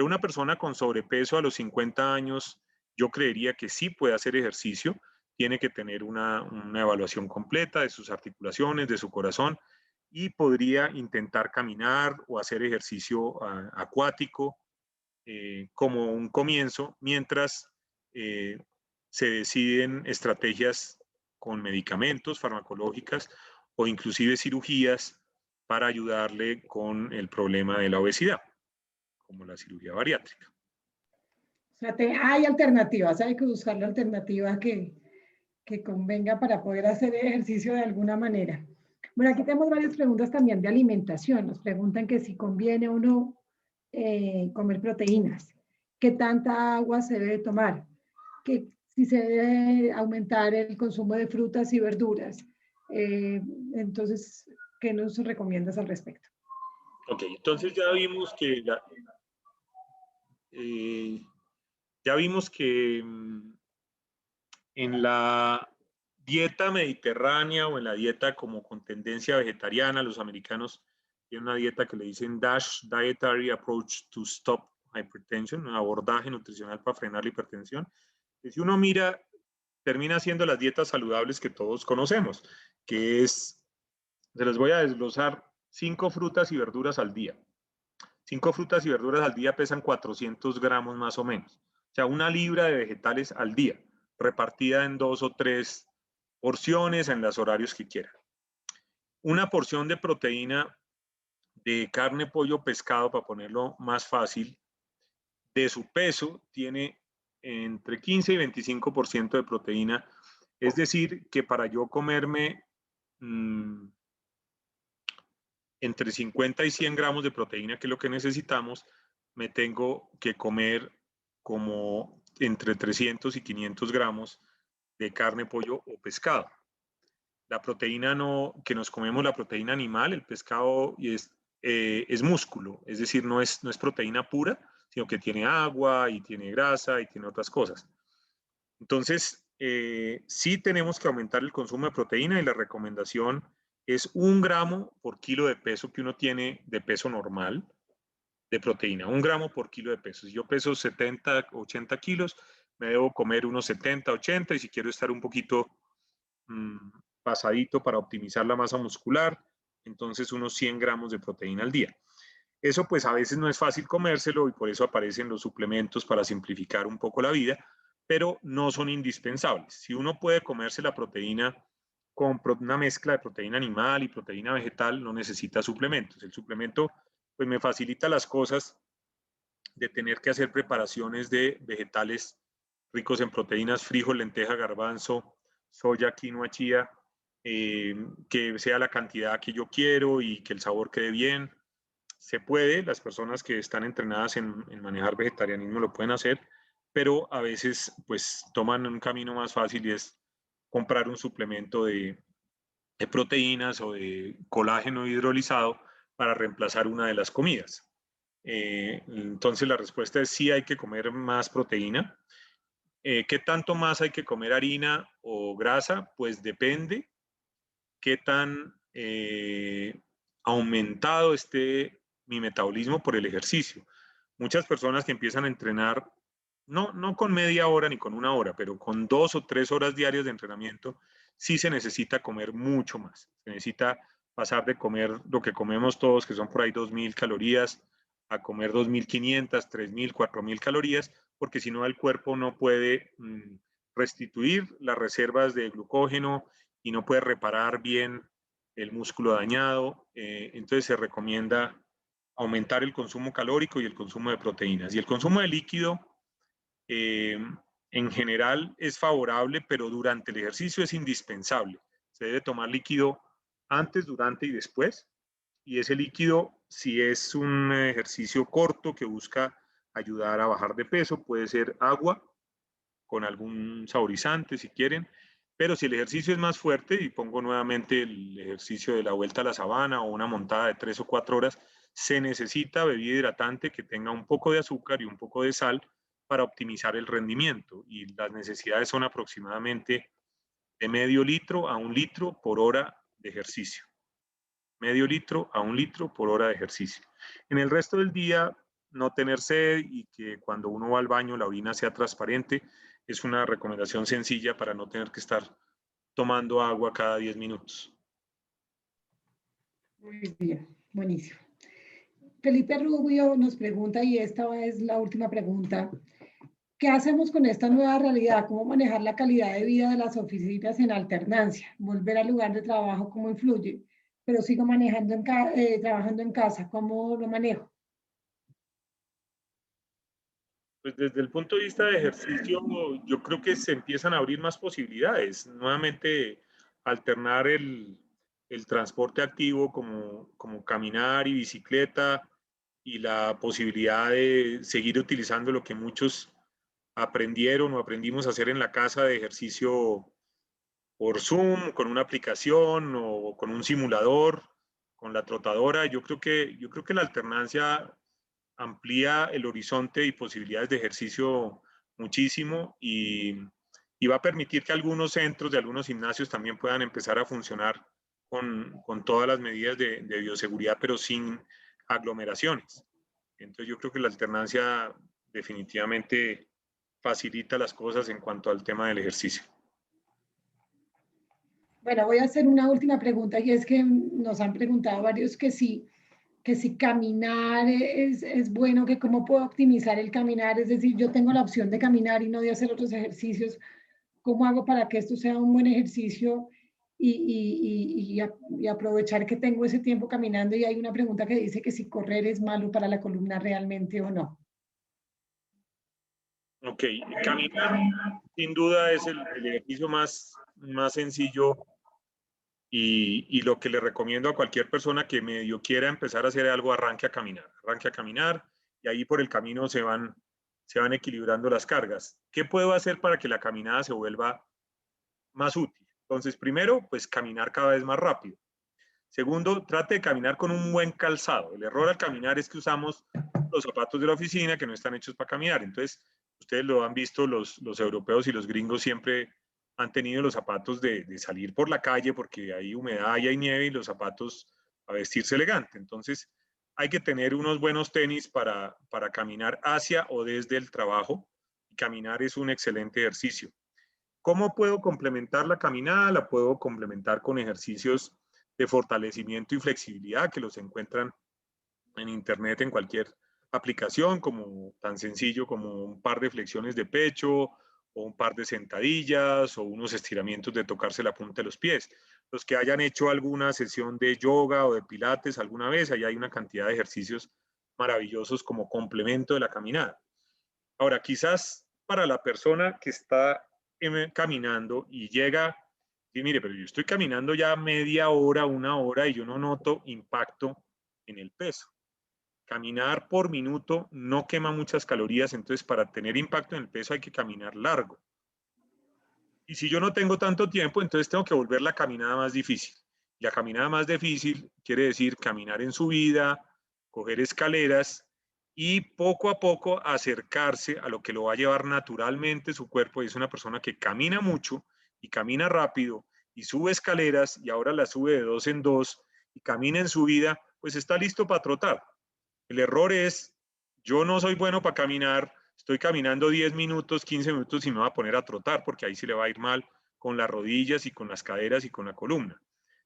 una persona con sobrepeso a los 50 años, yo creería que sí puede hacer ejercicio, tiene que tener una evaluación completa de sus articulaciones, de su corazón, y podría intentar caminar o hacer ejercicio acuático como un comienzo, mientras se deciden estrategias con medicamentos, farmacológicas o inclusive cirugías para ayudarle con el problema de la obesidad, como la cirugía bariátrica. O sea, hay alternativas, hay que buscar la alternativa que convenga para poder hacer ejercicio de alguna manera. Bueno, aquí tenemos varias preguntas también de alimentación. Nos preguntan que si conviene o no comer proteínas, qué tanta agua se debe tomar, que si se debe aumentar el consumo de frutas y verduras. Entonces, ¿qué nos recomiendas al respecto? Ok, entonces ya vimos que en la dieta mediterránea o en la dieta como con tendencia vegetariana, los americanos tienen una dieta que le dicen DASH, Dietary Approach to Stop Hypertension, un abordaje nutricional para frenar la hipertensión. Y si uno mira, termina siendo las dietas saludables que todos conocemos, que es, se les voy a desglosar 5 frutas y verduras al día. 5 frutas y verduras al día pesan 400 gramos más o menos. O sea, 1 libra de vegetales al día, repartida en 2 o 3 porciones en los horarios que quieran. 1 porción de proteína de carne, pollo, pescado, para ponerlo más fácil, de su peso tiene entre 15 y 25% de proteína. Es decir, que para yo comerme entre 50 y 100 gramos de proteína, que es lo que necesitamos, me tengo que comer como entre 300 y 500 gramos de carne, pollo o pescado. La proteína que nos comemos, la proteína animal, el pescado es músculo, es decir, no es proteína pura, sino que tiene agua y tiene grasa y tiene otras cosas. Entonces, sí tenemos que aumentar el consumo de proteína y la recomendación es 1 gramo por kilo de peso que uno tiene de peso normal de proteína, 1 gramo por kilo de peso. Si yo peso 70, 80 kilos, me debo comer unos 70, 80 y si quiero estar un poquito pasadito para optimizar la masa muscular, entonces unos 100 gramos de proteína al día. Eso pues a veces no es fácil comérselo y por eso aparecen los suplementos para simplificar un poco la vida, pero no son indispensables. Si uno puede comerse la proteína con una mezcla de proteína animal y proteína vegetal, no necesita suplementos. El suplemento pues me facilita las cosas de tener que hacer preparaciones de vegetales ricos en proteínas, frijol, lenteja, garbanzo, soya, quinoa, chía, que sea la cantidad que yo quiero y que el sabor quede bien. Se puede, las personas que están entrenadas en manejar vegetarianismo lo pueden hacer, pero a veces pues toman un camino más fácil y es comprar un suplemento de proteínas o de colágeno hidrolizado para reemplazar una de las comidas. Entonces la respuesta es sí, hay que comer más proteína. ¿Qué tanto más hay que comer harina o grasa? Pues depende qué tan aumentado esté mi metabolismo por el ejercicio. Muchas personas que empiezan a entrenar, no con media hora ni con una hora, pero con 2 o 3 horas diarias de entrenamiento, sí se necesita comer mucho más. Se necesita pasar de comer lo que comemos todos, que son por ahí 2.000 calorías, a comer 2.500, 3.000, 4.000 calorías, porque si no el cuerpo no puede restituir las reservas de glucógeno y no puede reparar bien el músculo dañado. Entonces se recomienda aumentar el consumo calórico y el consumo de proteínas. Y el consumo de líquido en general es favorable, pero durante el ejercicio es indispensable. Se debe tomar líquido antes, durante y después. Y ese líquido, si es un ejercicio corto que busca ayudar a bajar de peso, puede ser agua con algún saborizante si quieren. Pero si el ejercicio es más fuerte, y pongo nuevamente el ejercicio de la vuelta a la sabana o una montada de 3 o 4 horas, se necesita bebida hidratante que tenga un poco de azúcar y un poco de sal para optimizar el rendimiento. Y las necesidades son aproximadamente de medio litro a 1 litro por hora de ejercicio. Medio litro a 1 litro por hora de ejercicio. En el resto del día, no tener sed y que cuando uno va al baño la orina sea transparente es una recomendación sencilla para no tener que estar tomando agua cada 10 minutos. Muy bien, buenísimo. Felipe Rubio nos pregunta, y esta es la última pregunta, ¿qué hacemos con esta nueva realidad? ¿Cómo manejar la calidad de vida de las oficinas en alternancia? ¿Volver al lugar de trabajo cómo influye? Pero sigo trabajando en casa, ¿cómo lo manejo? Pues desde el punto de vista de ejercicio, yo creo que se empiezan a abrir más posibilidades. Nuevamente, alternar el transporte activo como caminar y bicicleta y la posibilidad de seguir utilizando lo que muchos aprendieron o aprendimos a hacer en la casa de ejercicio por Zoom, con una aplicación o con un simulador, con la trotadora. Yo creo que la alternancia amplía el horizonte y posibilidades de ejercicio muchísimo y va a permitir que algunos centros de algunos gimnasios también puedan empezar a funcionar con todas las medidas de bioseguridad, pero sin aglomeraciones. Entonces yo creo que la alternancia definitivamente facilita las cosas en cuanto al tema del ejercicio. Bueno, voy a hacer una última pregunta y es que nos han preguntado varios que si caminar es bueno, que cómo puedo optimizar el caminar, es decir, yo tengo la opción de caminar y no de hacer otros ejercicios, ¿cómo hago para que esto sea un buen ejercicio y aprovechar que tengo ese tiempo caminando? Y hay una pregunta que dice que si correr es malo para la columna realmente o no. Ok, caminar sin duda es el ejercicio más sencillo y lo que le recomiendo a cualquier persona que medio quiera empezar a hacer algo, arranque a caminar y ahí por el camino se van equilibrando las cargas. ¿Qué puedo hacer para que la caminada se vuelva más útil? Entonces, primero, pues caminar cada vez más rápido. Segundo, trate de caminar con un buen calzado. El error al caminar es que usamos los zapatos de la oficina que no están hechos para caminar. Entonces, ustedes lo han visto, los europeos y los gringos siempre han tenido los zapatos de salir por la calle porque hay humedad y hay nieve y los zapatos a vestirse elegante. Entonces, hay que tener unos buenos tenis para caminar hacia o desde el trabajo. Caminar es un excelente ejercicio. ¿Cómo puedo complementar la caminada? La puedo complementar con ejercicios de fortalecimiento y flexibilidad que los encuentran en internet en cualquier aplicación, como tan sencillo como un par de flexiones de pecho o un par de sentadillas o unos estiramientos de tocarse la punta de los pies. Los que hayan hecho alguna sesión de yoga o de pilates alguna vez, ahí hay una cantidad de ejercicios maravillosos como complemento de la caminada. Ahora, quizás para la persona que está caminando y llega Y mire, pero yo estoy caminando ya media hora, una hora y yo no noto impacto en el peso. Caminar por minuto no quema muchas calorías, entonces para tener impacto en el peso hay que caminar largo. Y si yo no tengo tanto tiempo, entonces tengo que volver la caminada más difícil. La caminada más difícil quiere decir caminar en subida, coger escaleras y poco a poco acercarse a lo que lo va a llevar naturalmente su cuerpo. Y es una persona que camina mucho y camina rápido y sube escaleras y ahora las sube de 2 en 2 y camina en subida, pues está listo para trotar. El error es, yo no soy bueno para caminar, estoy caminando 10 minutos, 15 minutos y me voy a poner a trotar porque ahí se le va a ir mal con las rodillas y con las caderas y con la columna.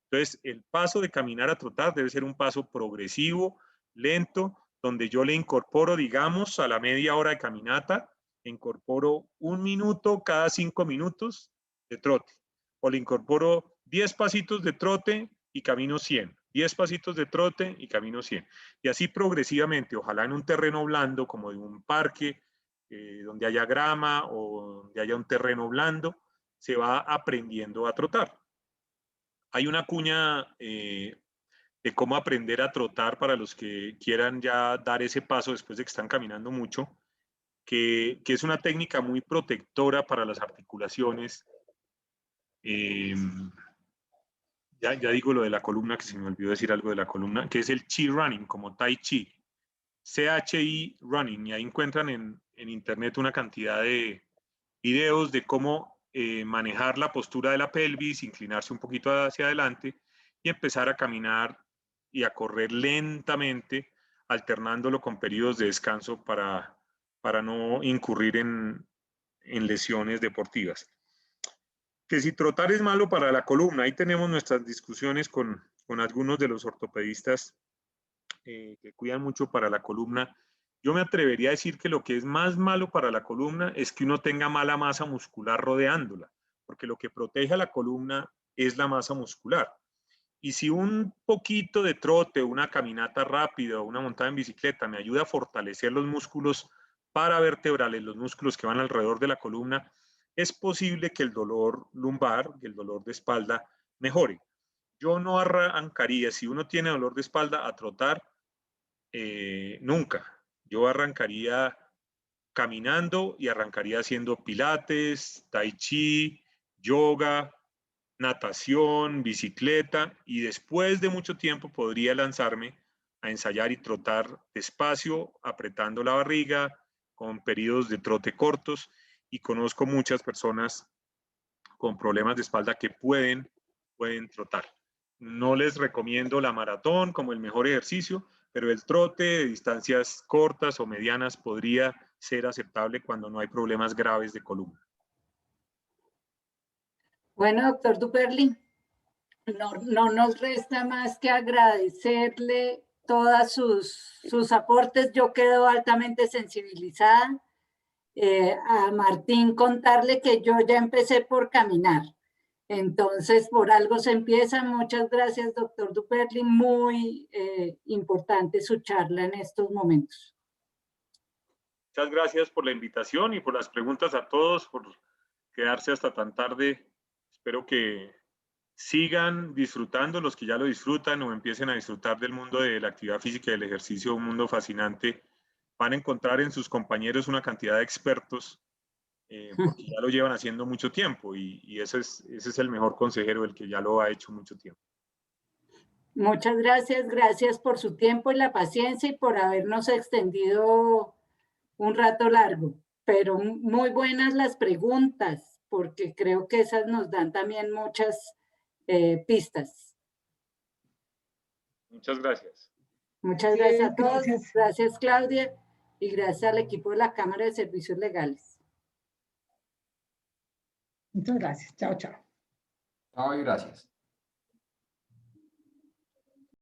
Entonces, el paso de caminar a trotar debe ser un paso progresivo, lento, donde yo le incorporo, digamos, a la media hora de caminata, incorporo 1 minuto cada 5 minutos de trote. O le incorporo 10 pasitos de trote y camino 100. 10 pasitos de trote y camino 100. Y así progresivamente, ojalá en un terreno blando, como de un parque, donde haya grama o donde haya un terreno blando, se va aprendiendo a trotar. Hay una cuña de cómo aprender a trotar para los que quieran ya dar ese paso después de que están caminando mucho, que es una técnica muy protectora para las articulaciones. Ya digo lo de la columna, que se me olvidó decir algo de la columna, que es el Chi Running, como Tai Chi. CHI Running, y ahí encuentran en internet una cantidad de videos de cómo manejar la postura de la pelvis, inclinarse un poquito hacia adelante y empezar a caminar y a correr lentamente, alternándolo con periodos de descanso para no incurrir en lesiones deportivas. Que si trotar es malo para la columna, ahí tenemos nuestras discusiones con algunos de los ortopedistas que cuidan mucho para la columna. Yo me atrevería a decir que lo que es más malo para la columna es que uno tenga mala masa muscular rodeándola, porque lo que protege a la columna es la masa muscular. Y si un poquito de trote, una caminata rápida o una montada en bicicleta me ayuda a fortalecer los músculos paravertebrales, los músculos que van alrededor de la columna, es posible que el dolor lumbar, el dolor de espalda, mejore. Yo no arrancaría, si uno tiene dolor de espalda, a trotar, nunca. Yo arrancaría caminando y arrancaría haciendo pilates, tai chi, yoga, natación, bicicleta, y después de mucho tiempo podría lanzarme a ensayar y trotar despacio, apretando la barriga, con periodos de trote cortos, y conozco muchas personas con problemas de espalda que pueden trotar. No les recomiendo la maratón como el mejor ejercicio, pero el trote de distancias cortas o medianas podría ser aceptable cuando no hay problemas graves de columna. Bueno, doctor Duperli, no nos resta más que agradecerle todos sus aportes. Yo quedo altamente sensibilizada. A Martín contarle que yo ya empecé por caminar. Entonces, por algo se empieza. Muchas gracias, doctor Duperli. Muy importante su charla en estos momentos. Muchas gracias por la invitación y por las preguntas a todos, por quedarse hasta tan tarde. Espero que sigan disfrutando, los que ya lo disfrutan o empiecen a disfrutar del mundo de la actividad física y del ejercicio, un mundo fascinante. Van a encontrar en sus compañeros una cantidad de expertos porque ya lo llevan haciendo mucho tiempo y ese es el mejor consejero, el que ya lo ha hecho mucho tiempo. Muchas gracias, gracias por su tiempo y la paciencia y por habernos extendido un rato largo, pero muy buenas las preguntas, porque creo que esas nos dan también muchas pistas. Muchas gracias. Muchas gracias a todos. Gracias. Gracias, Claudia, y gracias al equipo de la Cámara de Servicios Legales. Muchas gracias. Chao, chao. Chao y gracias.